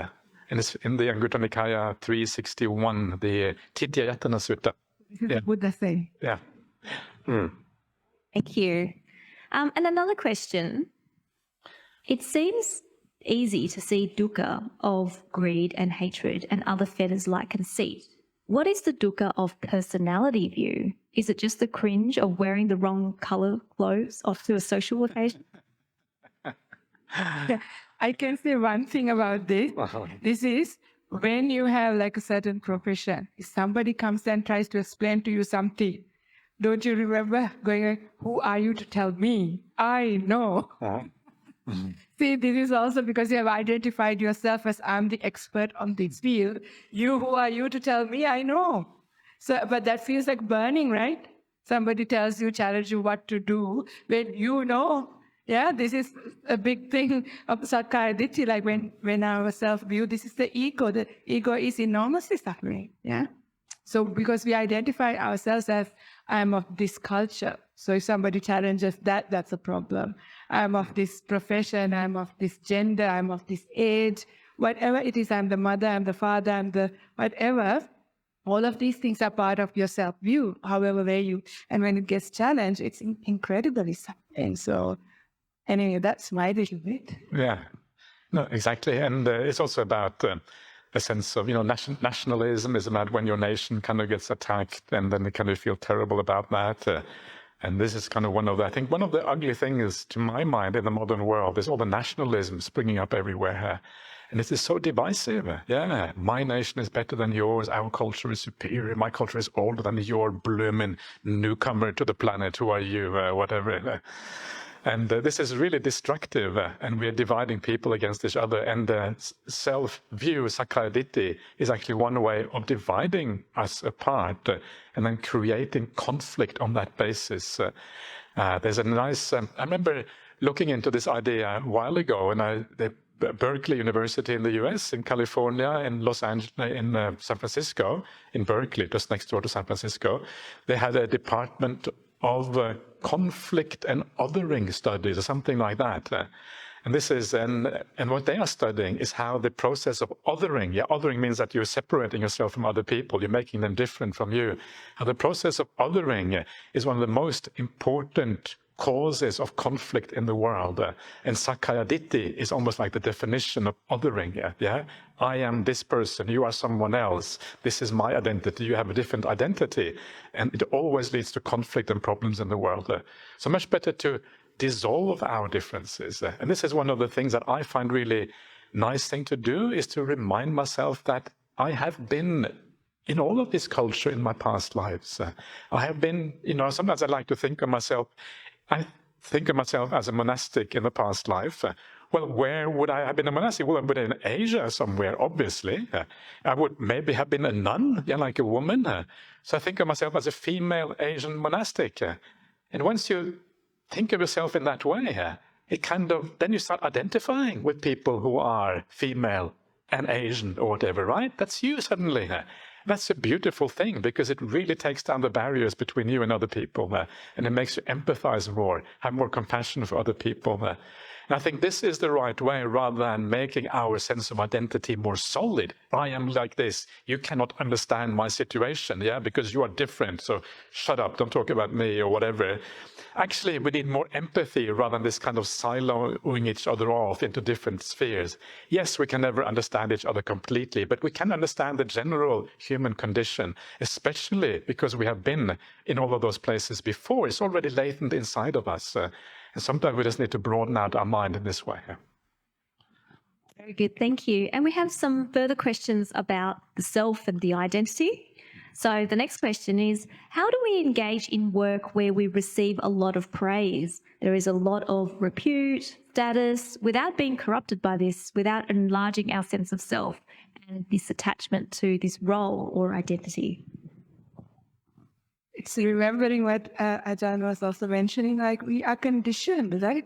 And it's in the Anguttara Nikaya 361, the Titya Yatana Sutta. This is the Buddha saying. Yeah. Thank you. And another question. It seems easy to see dukkha of greed and hatred and other fetters like conceit. What is the dukkha of personality view? Is it just the cringe of wearing the wrong color clothes off to a social occasion? I can say one thing about this. This is when you have like a certain profession. If somebody comes and tries to explain to you something, don't you remember going, who are you to tell me? I know. See, this is also because you have identified yourself as I'm the expert on this field. Who are you to tell me? I know. So, but that feels like burning, right? Somebody tells you, challenge you what to do when you know. Yeah, this is a big thing of Sakkaya Ditthi, like when our self-view, this is the ego. The ego is enormously suffering, yeah? So because we identify ourselves as, I'm of this culture. So if somebody challenges that, that's a problem. I'm of this profession, I'm of this gender, I'm of this age, whatever it is, I'm the mother, I'm the father, I'm the whatever. All of these things are part of your self-view, however way you, and when it gets challenged, it's incredibly suffering. So anyway, that's my little bit. Yeah, no, exactly. And it's also about a sense of, nationalism is about when your nation kind of gets attacked, and then you kind of feel terrible about that. And this is kind of one of the ugly things, to my mind, in the modern world, is all the nationalism springing up everywhere. And it is so divisive. Yeah, my nation is better than yours. Our culture is superior. My culture is older than your blooming newcomer to the planet. Who are you? Whatever. And this is really destructive, and we are dividing people against each other. And self-view, Sakkaya Ditthi, is actually one way of dividing us apart and then creating conflict on that basis. There's a nice, I remember looking into this idea a while ago, and Berkeley University in the US, in California, in Los Angeles, in San Francisco, in Berkeley, just next door to San Francisco, they had a department of conflict and othering studies, or something like that. And this is, and what they are studying is how the process of othering, othering means that you're separating yourself from other people, you're making them different from you. How the process of othering is one of the most important causes of conflict in the world. And Sakkaya Ditthi is almost like the definition of othering. I am this person, you are someone else. This is my identity, you have a different identity. And it always leads to conflict and problems in the world. So much better to dissolve our differences. And this is one of the things that I find really nice thing to do, is to remind myself that I have been in all of this culture in my past lives. I have been, sometimes I like to think of myself, I think of myself as a monastic in the past life. Well, where would I have been a monastic? Well, I would have been in Asia somewhere, obviously. I would maybe have been a nun, like a woman. So I think of myself as a female Asian monastic. And once you think of yourself in that way, then you start identifying with people who are female and Asian or whatever, right? That's you suddenly. That's a beautiful thing, because it really takes down the barriers between you and other people, and it makes you empathize more, have more compassion for other people. And I think this is the right way, rather than making our sense of identity more solid. I am like this. You cannot understand my situation, because you are different. So shut up, don't talk about me or whatever. Actually, we need more empathy rather than this kind of siloing each other off into different spheres. Yes, we can never understand each other completely, but we can understand the general human condition, especially because we have been in all of those places before. It's already latent inside of us. And sometimes we just need to broaden out our mind in this way. Very good, thank you. And we have some further questions about the self and the identity. So the next question is, how do we engage in work where we receive a lot of praise? There is a lot of repute, status, without being corrupted by this, without enlarging our sense of self and this attachment to this role or identity. It's remembering what Ajahn was also mentioning, like we are conditioned, right?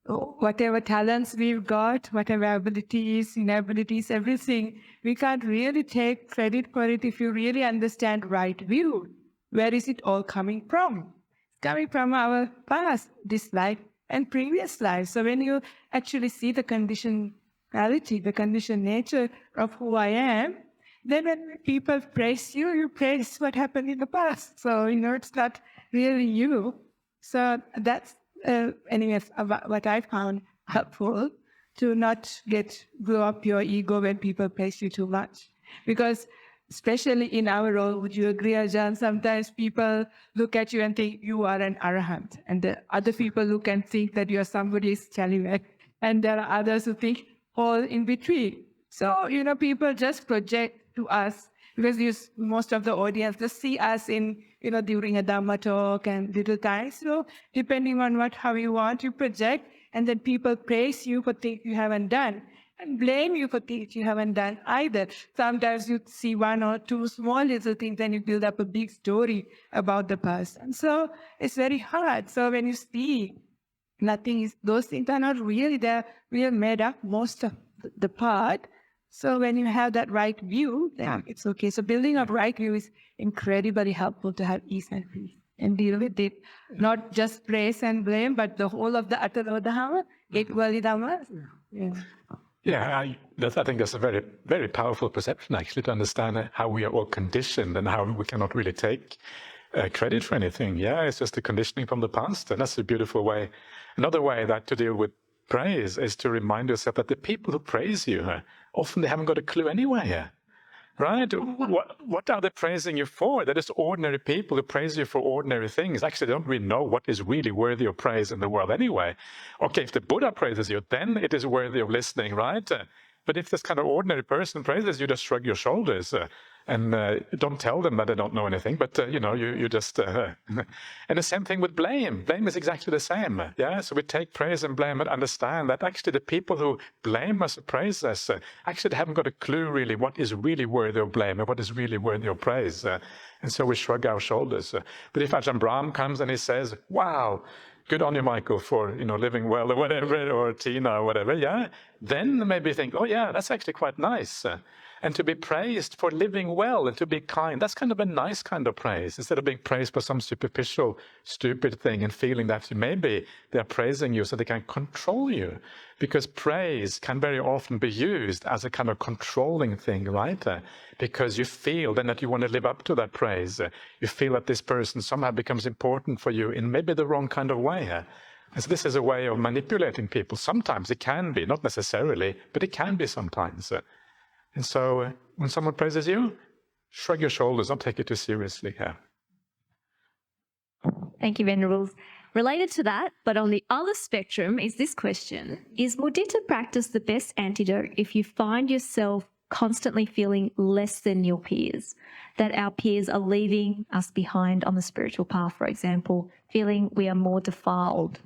Whatever talents we've got, whatever abilities, inabilities, everything, we can't really take credit for it if you really understand right view. Where is it all coming from? It's coming from our past, this life and previous life. So when you actually see the conditionality, the conditioned nature of who I am, then when people praise you, you praise what happened in the past. So, it's not really you. So that's, anyways, what I found helpful, to not blow up your ego when people praise you too much. Because especially in our role, would you agree, Ajahn, sometimes people look at you and think you are an arahant. And the other people look and think that you are somebody's chalivek. And there are others who think all in between. So, people just project to us because most of the audience just see us in, during a Dhamma talk and little times. So depending on how you want, you project, and then people praise you for things you haven't done and blame you for things you haven't done either. Sometimes you see one or two small little things and you build up a big story about the person. So it's very hard. So when you see those things are not really there, we have made up most of the part. So when you have that right view, then it's okay. So building up right view is incredibly helpful to have ease and peace and deal with it. Not just praise and blame, but the whole of the Atalo Dhamma, equally Dhamma. Yeah. Yeah, I think that's a very, very powerful perception, actually, to understand how we are all conditioned and how we cannot really take credit for anything. Yeah, it's just the conditioning from the past, and that's a beautiful way. Another way that to deal with praise is to remind yourself that the people who praise you, often they haven't got a clue anyway. Right? What are they praising you for? They're just ordinary people who praise you for ordinary things. Actually, they don't really know what is really worthy of praise in the world anyway. Okay, if the Buddha praises you, then it is worthy of listening, right? But if this kind of ordinary person praises you, just shrug your shoulders and don't tell them that they don't know anything. But, you just... and the same thing with blame. Blame is exactly the same. Yeah, so we take praise and blame and understand that actually the people who blame us or praise us, actually they haven't got a clue really what is really worthy of blame and what is really worthy of praise. And so we shrug our shoulders. But if Ajahn Brahm comes and he says, wow, good on you, Michael, for, living well or whatever, or Tina or whatever, yeah, then maybe think, oh yeah, that's actually quite nice. And to be praised for living well and to be kind, that's kind of a nice kind of praise, instead of being praised for some superficial, stupid thing and feeling that maybe they're praising you so they can control you. Because praise can very often be used as a kind of controlling thing, right? Because you feel then that you want to live up to that praise. You feel that this person somehow becomes important for you in maybe the wrong kind of way. And so this is a way of manipulating people. Sometimes it can be, not necessarily, but it can be sometimes. And so when someone praises you, shrug your shoulders, don't take it too seriously. Yeah. Thank you, Venerables. Related to that, but on the other spectrum, is this question. Is mudita practice the best antidote if you find yourself constantly feeling less than your peers? That our peers are leaving us behind on the spiritual path, for example, feeling we are more defiled?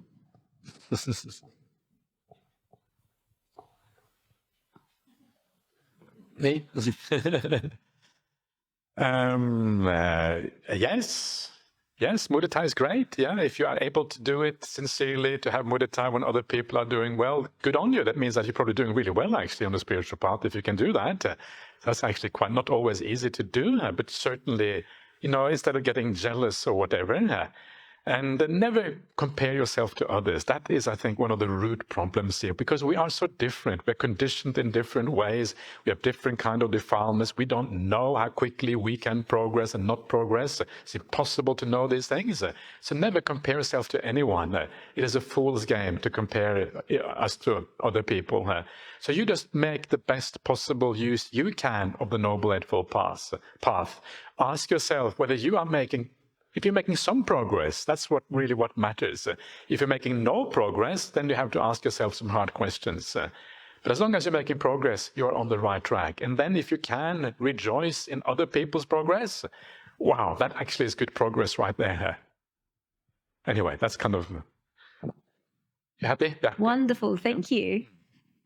Me? Yes, mudita is great. Yeah, if you are able to do it sincerely, to have mudita when other people are doing well, good on you. That means that you're probably doing really well, actually, on the spiritual path, if you can do that. That's actually quite not always easy to do, but certainly, instead of getting jealous or whatever, and never compare yourself to others. That is, I think, one of the root problems here, because we are so different. We're conditioned in different ways. We have different kind of defilements. We don't know how quickly we can progress and not progress. It's impossible to know these things. So never compare yourself to anyone. It is a fool's game to compare us to other people. So you just make the best possible use you can of the Noble Eightfold Path. Ask yourself whether you are making... If you're making some progress, that's really what matters. If you're making no progress, then you have to ask yourself some hard questions. But as long as you're making progress, you're on the right track. And then if you can rejoice in other people's progress, wow, that actually is good progress right there. Anyway, that's kind of... You happy? Yeah. Wonderful, thank you.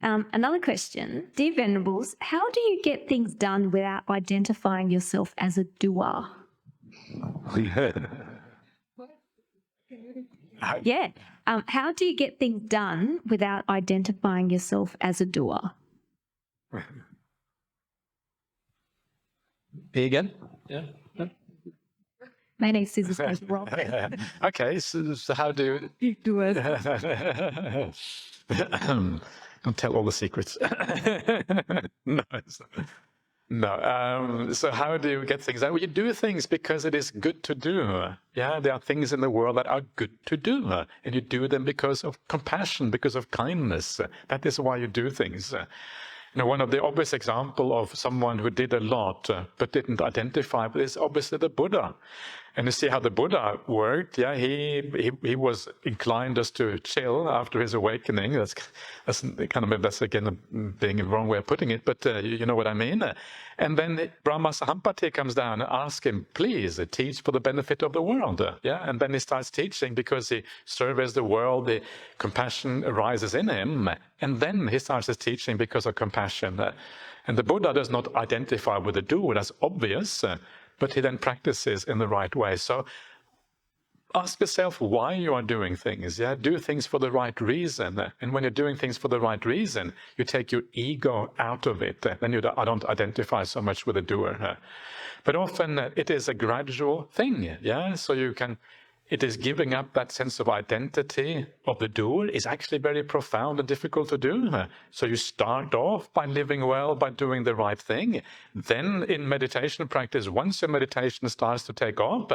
Another question. Dear Venerables, how do you get things done without identifying yourself as a doer? Yeah. How do you get things done without identifying yourself as a doer? Me again? Yeah. Mayonnaise, scissors, paper, rock. Okay, so how do Big doers. Don't tell all the secrets. No. So how do you get things done? Well, you do things because it is good to do. Yeah, there are things in the world that are good to do. And you do them because of compassion, because of kindness. That is why you do things. One of the obvious example of someone who did a lot but didn't identify with is obviously the Buddha. And you see how the Buddha worked. Yeah, he was inclined just to chill after his awakening. That's again being a wrong way of putting it, but you know what I mean. And then Brahma Sahampati comes down and asks him, please teach for the benefit of the world. Yeah, and then he starts teaching because he surveys the world. The compassion arises in him, and then he starts his teaching because of compassion. And the Buddha does not identify with the doer. That's obvious. But he then practices in the right way. So ask yourself why you are doing things. Yeah, do things for the right reason. And when you're doing things for the right reason, you take your ego out of it. Then I don't identify so much with the doer. But often it is a gradual thing. Yeah, so it is giving up that sense of identity of the doer is actually very profound and difficult to do. So you start off by living well, by doing the right thing. Then in meditation practice, once your meditation starts to take off,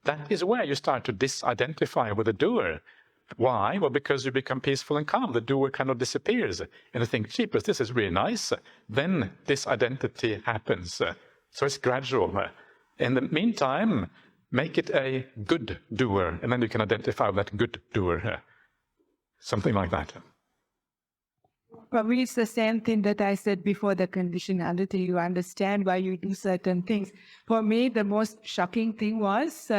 that is where you start to disidentify with the doer. Why? Well, because you become peaceful and calm. The doer kind of disappears. And you think, jeepers, this is really nice. Then this identity happens. So it's gradual. In the meantime, make it a good doer, and then you can identify with that good doer. Something like that. For me, it's the same thing that I said before, the conditionality. You understand why you do certain things. For me, the most shocking thing was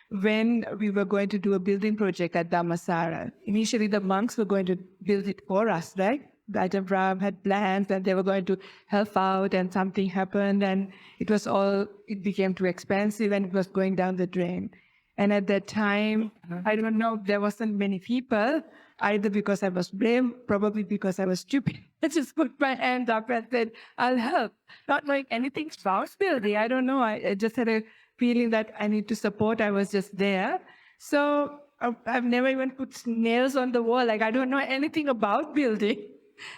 when we were going to do a building project at Dhammasara. Initially, the monks were going to build it for us, right? Ajahn Brahmali had plans and they were going to help out, and something happened and it became too expensive and it was going down the drain. And at that time, I don't know, there wasn't many people, either because I was brave, probably because I was stupid. I just put my hand up and said, I'll help. Not knowing anything about building. I don't know. I just had a feeling that I need to support. I was just there. So I've never even put nails on the wall. Like, I don't know anything about building.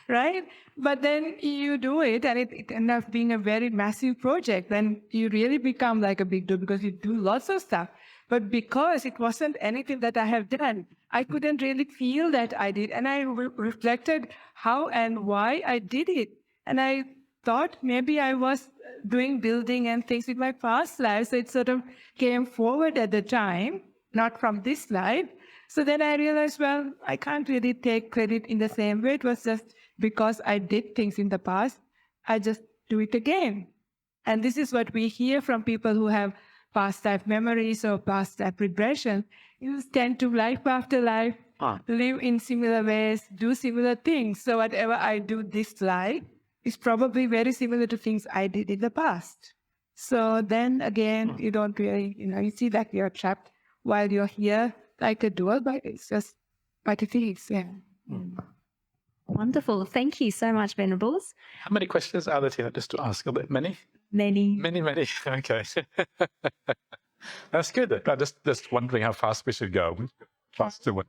Right? But then you do it and it ends up being a very massive project. Then you really become like a big doer because you do lots of stuff. But because it wasn't anything that I have done, I couldn't really feel that I did. And I reflected how and why I did it. And I thought maybe I was doing building and things with my past life. So it sort of came forward at the time, not from this life. So then I realized, well, I can't really take credit in the same way. It was just because I did things in the past, I just do it again. And this is what we hear from people who have past life memories or past life regression. You tend to life after life, live in similar ways, do similar things. So whatever I do this life is probably very similar to things I did in the past. So then again, you don't really, you see that you're trapped while you're here, like a doer, but it's just what it is. Yeah. Wonderful. Thank you so much, Venerables. How many questions are there here? Just to ask a bit. Many? Many. Okay. That's good. I'm just wondering how fast we should go. Faster one.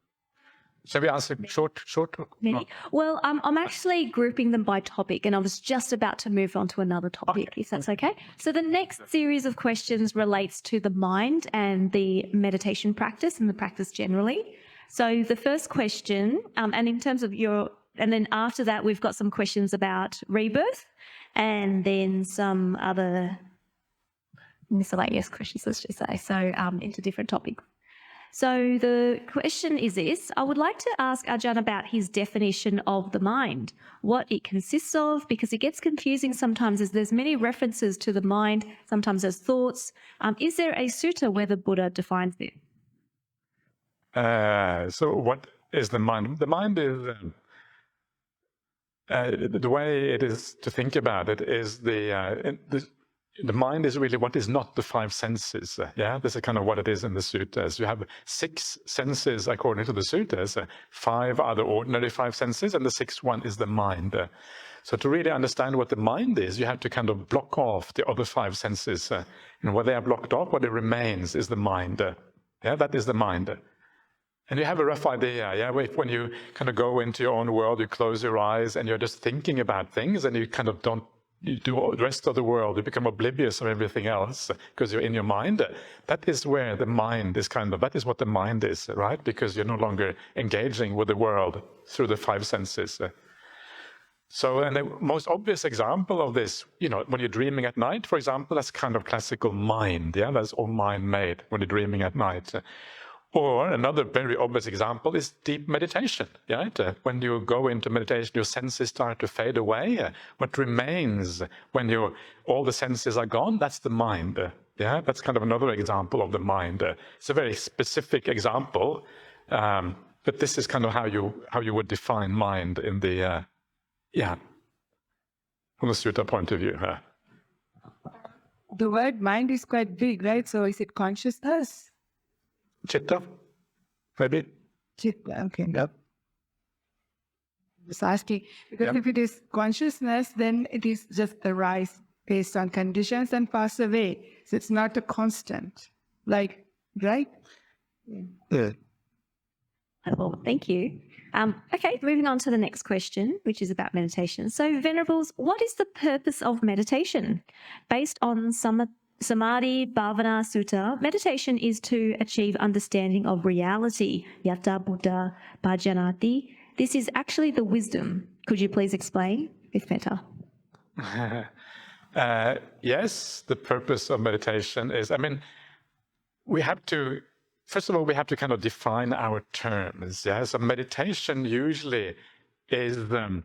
Shall we answer short? Many? Well, I'm actually grouping them by topic, and I was just about to move on to another topic, if that's okay. So the next series of questions relates to the mind and the meditation practice and the practice generally. So the first question, and in terms of and then after that, we've got some questions about rebirth and then some other miscellaneous questions, let's just say, so into different topics. So the question is this: I would like to ask Ajahn about his definition of the mind, what it consists of, because it gets confusing sometimes as there's many references to the mind, sometimes as thoughts. Is there a sutta where the Buddha defines it? So what is the mind? The mind is, the way it is to think about it is the mind is really what is not the five senses. Yeah, this is kind of what it is in the suttas. You have 6 senses according to the suttas. 5 are the ordinary 5 senses, and the 6th one is the mind. So to really understand what the mind is, you have to kind of block off the other 5 senses. And when they are blocked off, what it remains is the mind. Yeah, that is the mind. And you have a rough idea, yeah? When you kind of go into your own world, you close your eyes and you're just thinking about things, and you kind of you do the rest of the world, you become oblivious of everything else because you're in your mind. That is where the mind is that is what the mind is, right? Because you're no longer engaging with the world through the 5 senses. So, and the most obvious example of this, when you're dreaming at night, for example, that's kind of classical mind. Yeah, that's all mind-made when you're dreaming at night. Or another very obvious example is deep meditation. Right? When you go into meditation, your senses start to fade away. What remains when all the senses are gone? That's the mind. Yeah, that's kind of another example of the mind. It's a very specific example, but this is kind of how you would define mind in the from the sutta point of view. The word mind is quite big, right? So is it consciousness? Chitta, maybe? Chitta, okay. Yep. Just asking, because if it is consciousness, then it is just the rise based on conditions and pass away. So it's not a constant, right? Yeah. Well, thank you. Okay, moving on to the next question, which is about meditation. So, Venerables, what is the purpose of meditation? Based on Samadhi Bhavana Sutta, meditation is to achieve understanding of reality, Yata Buddha Bhajanati. This is actually the wisdom. Could you please explain with Metta? Yes, the purpose of meditation is, first of all, we have to kind of define our terms. Yeah? So meditation usually is the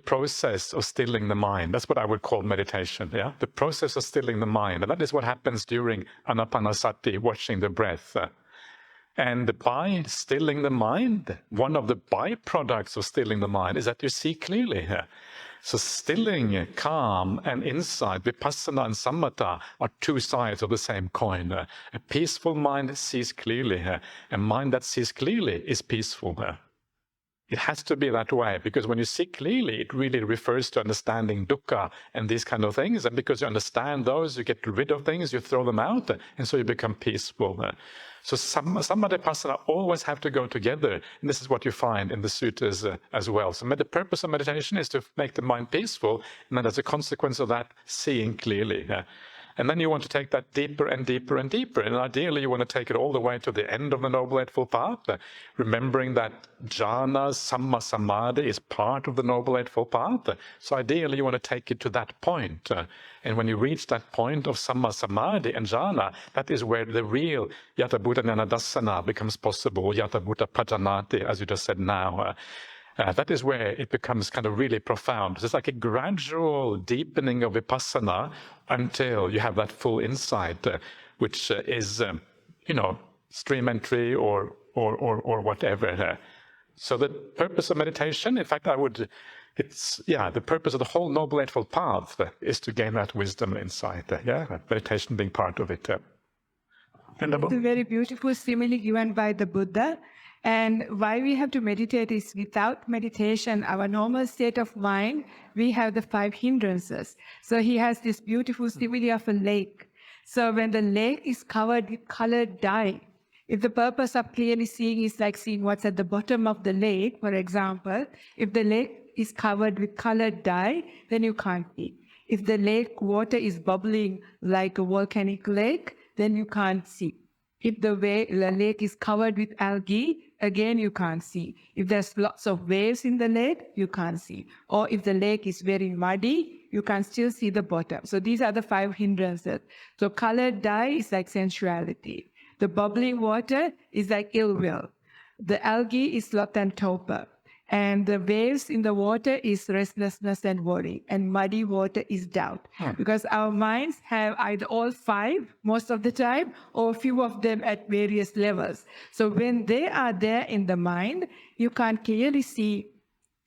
process of stilling the mind. That's what I would call meditation. Yeah, the process of stilling the mind, and that is what happens during anapanasati, watching the breath. And by stilling the mind, one of the byproducts of stilling the mind is that you see clearly. So stilling, calm, and insight, vipassana and samatha, are two sides of the same coin. A peaceful mind sees clearly. A mind that sees clearly is peaceful. It has to be that way, because when you see clearly, it really refers to understanding dukkha and these kind of things. And because you understand those, you get rid of things, you throw them out, and so you become peaceful. So samadhi vipassana always have to go together. And this is what you find in the sutras as well. So the purpose of meditation is to make the mind peaceful, and then as a consequence of that, seeing clearly. And then you want to take that deeper and deeper and deeper. And ideally, you want to take it all the way to the end of the Noble Eightfold Path, remembering that jhana, samma samadhi is part of the Noble Eightfold Path. So ideally, you want to take it to that point. And when you reach that point of samma samadhi and jhana, that is where the real yata bhuta jnana becomes possible, yata bhuta pajanati, as you just said now. That is where it becomes kind of really profound. It's like a gradual deepening of vipassana until you have that full insight, which is, stream entry or whatever. So the purpose of meditation, in fact, the purpose of the whole Noble Eightfold Path is to gain that wisdom and insight. Meditation being part of it. It's a very beautiful simile given by the Buddha. And why we have to meditate is without meditation, our normal state of mind, we have the 5 hindrances. So he has this beautiful simile of a lake. So when the lake is covered with colored dye, if the purpose of clearly seeing is like seeing what's at the bottom of the lake, for example, if the lake is covered with colored dye, then you can't see. If the lake water is bubbling like a volcanic lake, then you can't see. If the lake is covered with algae, again, you can't see. If there's lots of waves in the lake, you can't see. Or if the lake is very muddy, you can still see the bottom. So these are the 5 hindrances. So colored dye is like sensuality. The bubbling water is like ill will. The algae is sloth and torpor. And the waves in the water is restlessness and worry. And muddy water is doubt. Because our minds have either all 5 most of the time, or a few of them at various levels. So when they are there in the mind, you can't clearly see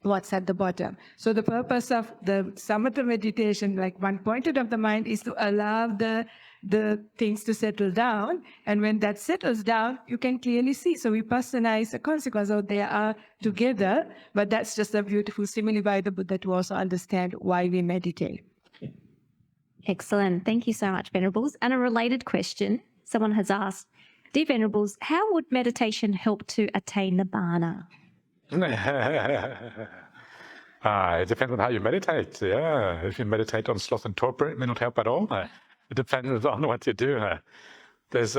what's at the bottom. So the purpose of the samatha meditation, like one pointed of the mind, is to allow the things to settle down. And when that settles down, you can clearly see. So vipassana is a consequence of they are together, but that's just a beautiful simile by the Buddha to also understand why we meditate. Excellent. Thank you so much, Venerables. And a related question, someone has asked, Dear Venerables, how would meditation help to attain Nibbana? It depends on how you meditate. Yeah, if you meditate on sloth and torpor, it may not help at all. It depends on what you do. There's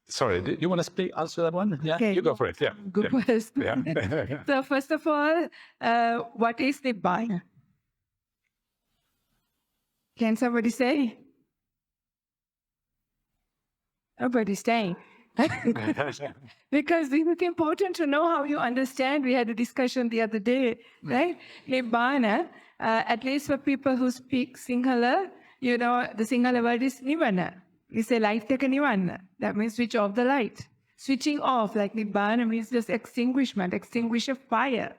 Sorry, do you want to answer that one? Yeah, Okay. you go for it. Yeah. Go yeah. first. Yeah. So first of all, what is Nibbana? Can somebody say? Nobody's saying. Because it's important to know how you understand. We had a discussion the other day, right? Nibbana, at least for people who speak Sinhala, you know, the Sinhala word is Nivana. We say light take a Nivanna. That means switch off the light. Switching off, like Nibbana, means just extinguishment, extinguish a fire.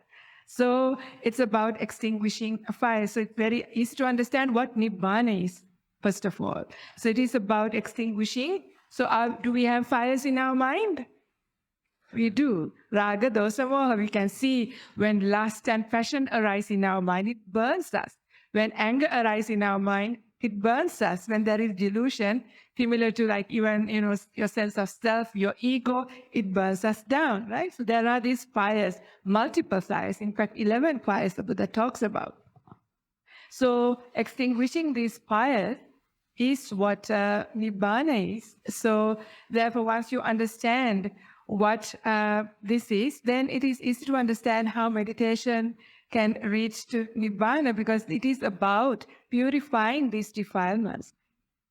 So it's about extinguishing a fire. So it's very easy to understand what Nibbana is, first of all. So it is about extinguishing. So do we have fires in our mind? We do. Raga, dosa, moha. We can see when lust and passion arise in our mind, it burns us. When anger arises in our mind, it burns us. When there is delusion, similar to like even, you know, your sense of self, your ego, it burns us down, right? So there are these fires, multiple fires. In fact, 11 fires the Buddha talks about. So extinguishing these fires is what Nibbana is. So therefore, once you understand what this is, then it is easy to understand how meditation can reach to Nibbana, because it is about purifying these defilements,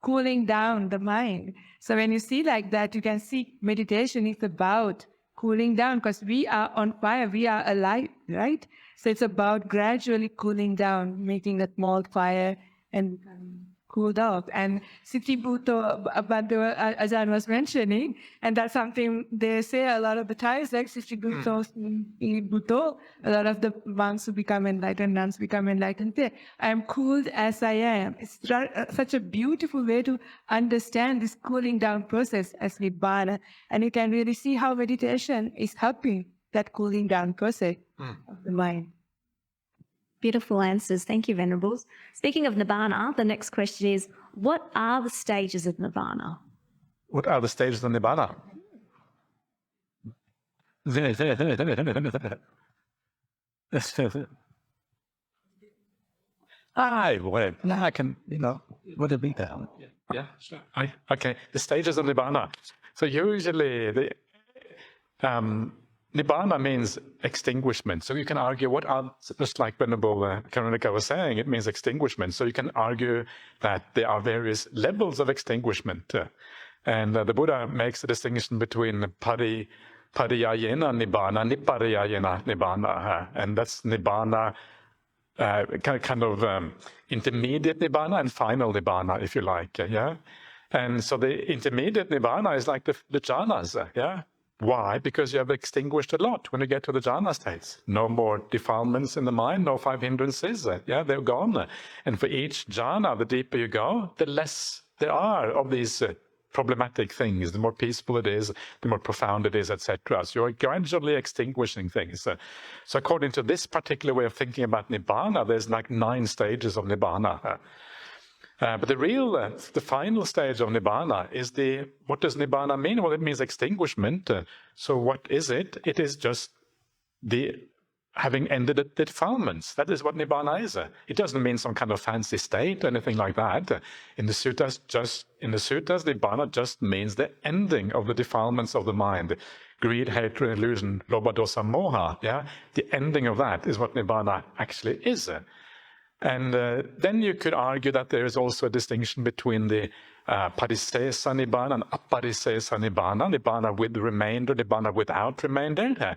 cooling down the mind. So when you see like that, you can see meditation is about cooling down, because we are on fire, we are alive, right? So it's about gradually cooling down, making a small fire and cooled off. And Siti Bhutto, Ajahn was mentioning, and that's something they say a lot of the times, like Siti Bhutto, a lot of the monks who become enlightened, nuns become enlightened, say, I am cooled as I am. It's such a beautiful way to understand this cooling down process as Nibbana. And you can really see how meditation is helping that cooling down process of the mind. Beautiful answers. Thank you, Venerables. Speaking of Nibbana, the next question is, what are the stages of Nibbana? What are the stages of Nibbana? I can, you know, would it be there? Yeah, sure. Okay, the stages of Nibbana. So usually the Nibbana means extinguishment. So you can argue what are, just like Venerable Karunika was saying, it means extinguishment. So you can argue that there are various levels of extinguishment. And the Buddha makes a distinction between pariyayena Nibbana, nipariyayena Nibbana. And that's Nibbana, kind of intermediate Nibbana and final Nibbana, if you like. Yeah. And so the intermediate Nibbana is like the jhanas. Yeah. Why? Because you have extinguished a lot when you get to the jhana states. No more defilements in the mind, no 5 hindrances. Yeah, they're gone. And for each jhana, the deeper you go, the less there are of these problematic things. The more peaceful it is, the more profound it is, etc. So you're gradually extinguishing things. So according to this particular way of thinking about Nibbana, there's like 9 stages of Nibbana. But the final stage of Nibbana is what does Nibbana mean? Well, it means extinguishment. So what is it? It is just having ended the defilements. That is what Nibbana is. It doesn't mean some kind of fancy state or anything like that. In the suttas, Nibbana just means the ending of the defilements of the mind. Greed, hatred, illusion, lobha, dosa, moha. Yeah, the ending of that is what Nibbana actually is. And then you could argue that there is also a distinction between the parisesa Nibbana and aparisesa Nibbana, Nibbana with remainder, Nibbana without remainder.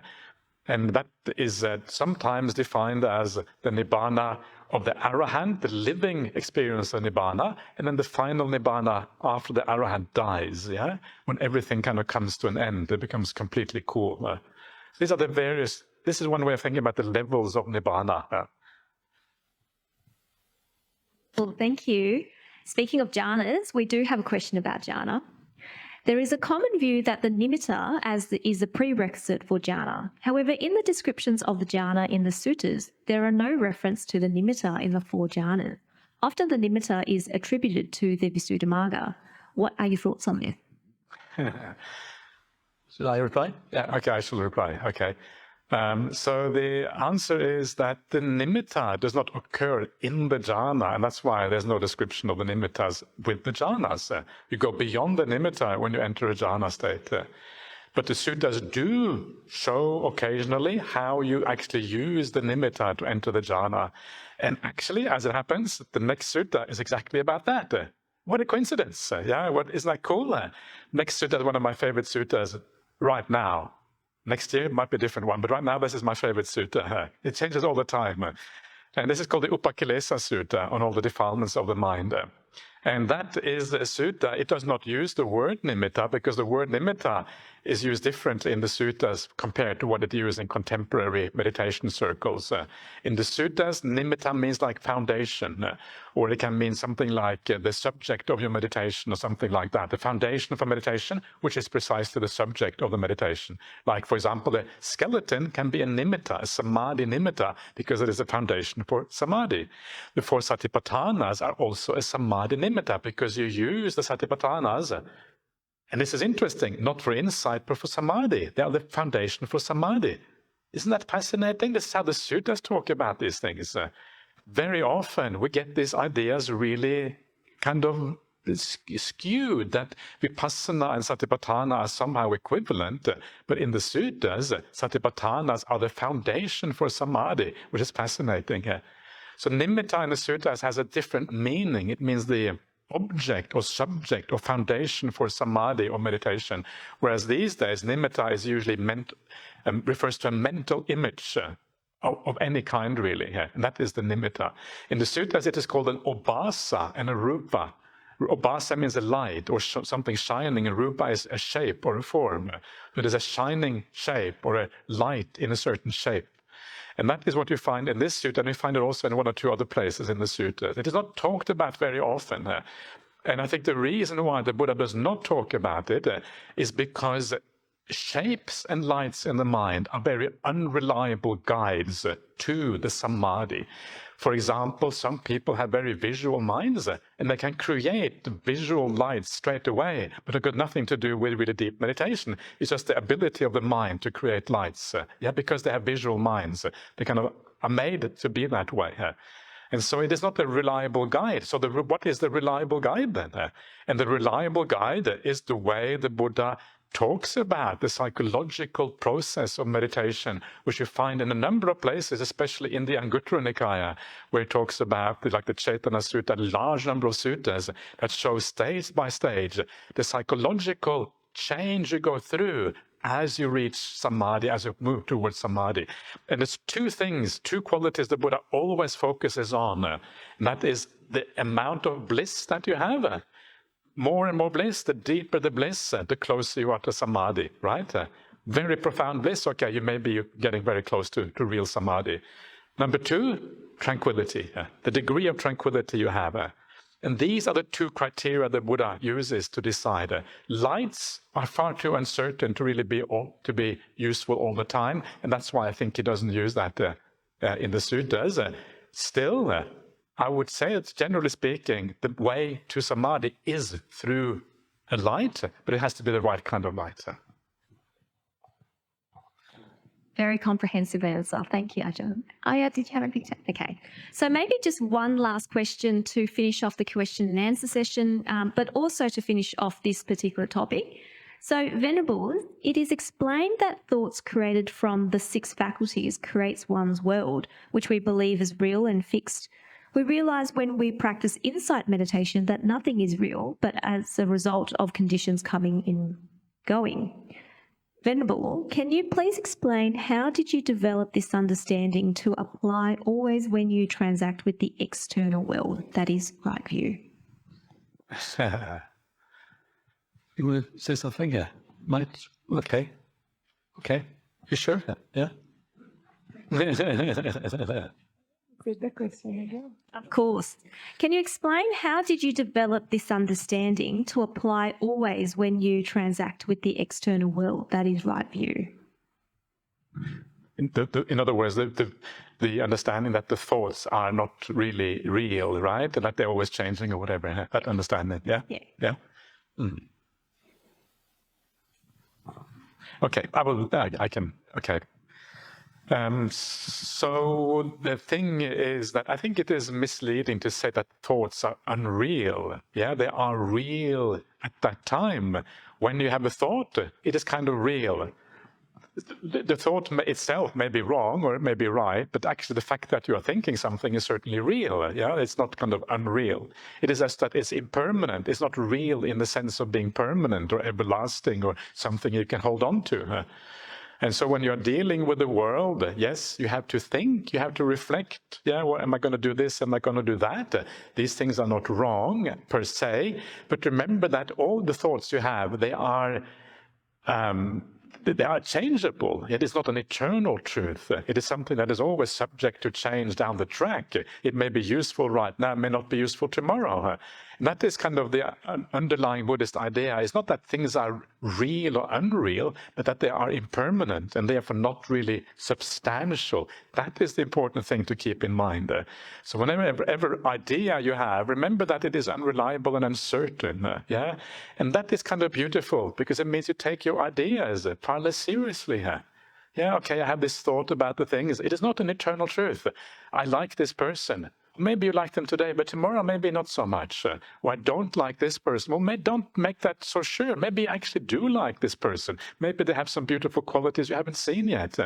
And that is sometimes defined as the Nibbana of the Arahant, the living experience of Nibbana, and then the final Nibbana after the Arahant dies, yeah? When everything kind of comes to an end, it becomes completely cool. This is one way of thinking about the levels of Nibbana. Well, thank you. Speaking of jhanas, we do have a question about jhana. There is a common view that the nimitta is a prerequisite for jhana. However, in the descriptions of the jhana in the suttas, there are no reference to the nimitta in the 4 jhanas. Often the nimitta is attributed to the Visuddhimagga. What are your thoughts on this? Should I reply? Yeah, okay, I shall reply. Okay. So the answer is that the nimitta does not occur in the jhana, and that's why there's no description of the nimittas with the jhanas. You go beyond the nimitta when you enter a jhana state. But the suttas do show occasionally how you actually use the nimitta to enter the jhana. And actually, as it happens, the next sutta is exactly about that. What a coincidence. Isn't that cool? Next sutta is one of my favorite suttas right now. Next year it might be a different one, but right now this is my favorite sutta. It changes all the time. And this is called the Upakilesa Sutta, on all the defilements of the mind. And that is a sutta. It does not use the word nimitta, because the word nimitta is used differently in the suttas compared to what it uses in contemporary meditation circles. In the suttas, nimitta means like foundation, or it can mean something like the subject of your meditation or something like that. The foundation for meditation, which is precisely the subject of the meditation. Like, for example, the skeleton can be a nimitta, a samadhi nimitta, because it is a foundation for samadhi. The four satipatthanas are also a samadhi nimitta, because you use the satipatthanas. And this is interesting, not for insight, but for samadhi. They are the foundation for samadhi. Isn't that fascinating? This is how the suttas talk about these things. Very often we get these ideas really kind of skewed, that vipassana and satipatthana are somehow equivalent. But in the suttas, satipatthanas are the foundation for samadhi, which is fascinating. So nimitta in the suttas has a different meaning. It means the object or subject or foundation for samadhi or meditation, whereas these days nimitta is usually refers to a mental image of any kind, really, and that is the nimitta. In the suttas it is called an obhasa and a rupa. Obhasa means a light or something shining, and rupa is a shape or a form. It is a shining shape or a light in a certain shape. And that is what you find in this sutta, and you find it also in one or two other places in the sutta. It is not talked about very often. And I think the reason why the Buddha does not talk about it is because shapes and lights in the mind are very unreliable guides to the samadhi. For example, some people have very visual minds, and they can create visual lights straight away, but it got nothing to do with really deep meditation. It's just the ability of the mind to create lights. Because they have visual minds. They kind of are made to be that way. And so it is not a reliable guide. So what is the reliable guide then? And the reliable guide is the way the Buddha talks about the psychological process of meditation, which you find in a number of places, especially in the Anguttara Nikaya, where it talks about, like the Chaitanya Sutta, a large number of suttas that show stage by stage the psychological change you go through as you reach samadhi, as you move towards samadhi. And it's two qualities the Buddha always focuses on, and that is the amount of bliss that you have. More and more bliss, the deeper the bliss, the closer you are to samadhi, right? Very profound bliss, okay, you're getting very close to real samadhi. Number two, tranquility, the degree of tranquility you have. And these are the two criteria the Buddha uses to decide. Lights are far too uncertain to really be useful all the time, and that's why I think he doesn't use that in the suttas. Still, I would say that, generally speaking, the way to samadhi is through a light, but it has to be the right kind of light. Very comprehensive answer. Thank you, Ajahn. Ayya, did you have anything to say? Okay. So maybe just one last question to finish off the question and answer session, but also to finish off this particular topic. So, Venerable, it is explained that thoughts created from the six faculties creates one's world, which we believe is real and fixed. We realize when we practice insight meditation that nothing is real, but as a result of conditions coming and going. Venerable, can you please explain how did you develop this understanding to apply always when you transact with the external world, that is right view? You want to say something? Yeah. Okay. You sure? Yeah. Repeat the question again. Of course. Can you explain how did you develop this understanding to apply always when you transact with the external world, that is right view? In other words, the understanding that the thoughts are not really real, right? And that they're always changing or whatever. That understanding, yeah? Yeah. Mm. Okay, I can, okay. So the thing is that I think it is misleading to say that thoughts are unreal. Yeah, they are real at that time. When you have a thought, it is kind of real. The thought itself may be wrong or it may be right, but actually the fact that you are thinking something is certainly real. Yeah, it's not kind of unreal. It is just that it's impermanent. It's not real in the sense of being permanent or everlasting or something you can hold on to. And so when you're dealing with the world, yes, you have to think, you have to reflect. Yeah, well, am I going to do this? Am I going to do that? These things are not wrong per se, but remember that all the thoughts you have, they are changeable. It is not an eternal truth. It is something that is always subject to change down the track. It may be useful right now, may not be useful tomorrow. And that is kind of the underlying Buddhist idea. It's not that things are real or unreal, but that they are impermanent and therefore not really substantial. That is the important thing to keep in mind. So whenever idea you have, remember that it is unreliable and uncertain. Yeah, and that is kind of beautiful because it means you take your ideas far less seriously. Yeah, okay, I have this thought about the things. It is not an eternal truth. I like this person. Maybe you like them today, but tomorrow maybe not so much. Or I don't like this person. Well, don't make that so sure. Maybe you actually do like this person. Maybe they have some beautiful qualities you haven't seen yet.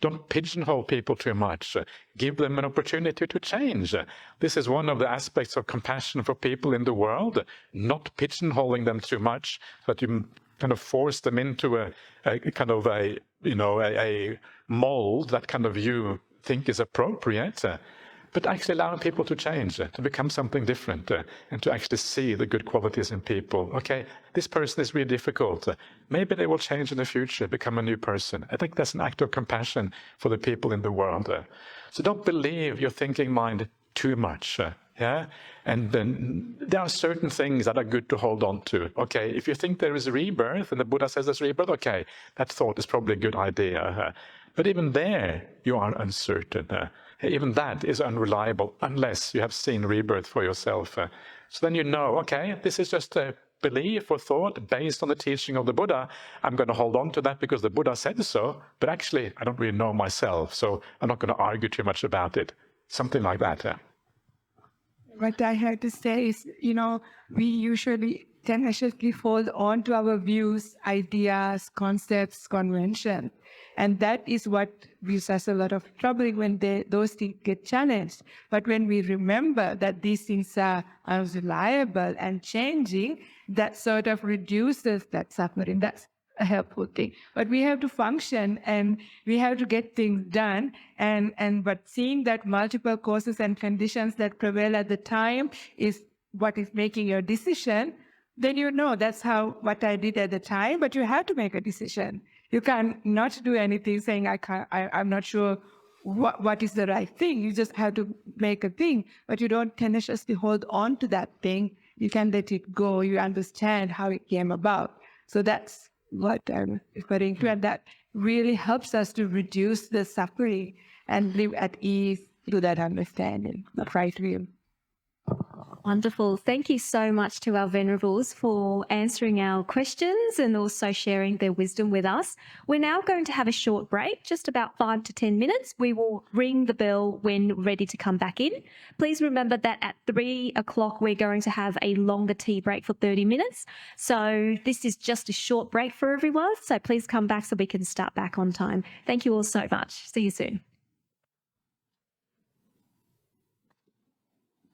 Don't pigeonhole people too much. Give them an opportunity to change. This is one of the aspects of compassion for people in the world, not pigeonholing them too much, so that you kind of force them into a kind of a mold that kind of you think is appropriate. But actually allowing people to change, to become something different, and to actually see the good qualities in people. Okay, this person is really difficult. Maybe they will change in the future, become a new person. I think that's an act of compassion for the people in the world. So don't believe your thinking mind too much. Yeah, and then there are certain things that are good to hold on to. Okay, if you think there is rebirth, and the Buddha says there's rebirth, okay, that thought is probably a good idea. But even there, you are uncertain. Even that is unreliable unless you have seen rebirth for yourself. So then you know, okay, this is just a belief or thought based on the teaching of the Buddha. I'm going to hold on to that because the Buddha said so, but actually I don't really know myself, so I'm not going to argue too much about it. Something like that. What I had to say is, we usually tenaciously hold on to our views, ideas, concepts, conventions. And that is what gives us a lot of trouble when those things get challenged. But when we remember that these things are unreliable and changing, that sort of reduces that suffering. That's a helpful thing. But we have to function and we have to get things done. But seeing that multiple causes and conditions that prevail at the time is what is making your decision, then that's what I did at the time, but you have to make a decision. You can't not do anything saying, I'm not sure what is the right thing. You just have to make a thing, but you don't tenaciously hold on to that thing. You can let it go. You understand how it came about. So that's what I'm referring to. And that really helps us to reduce the suffering and live at ease through that understanding, the right view. Wonderful. Thank you so much to our Venerables for answering our questions and also sharing their wisdom with us. We're now going to have a short break, just about 5 to 10 minutes. We will ring the bell when ready to come back in. Please remember that at 3 o'clock, we're going to have a longer tea break for 30 minutes. So this is just a short break for everyone. So please come back so we can start back on time. Thank you all so much. See you soon.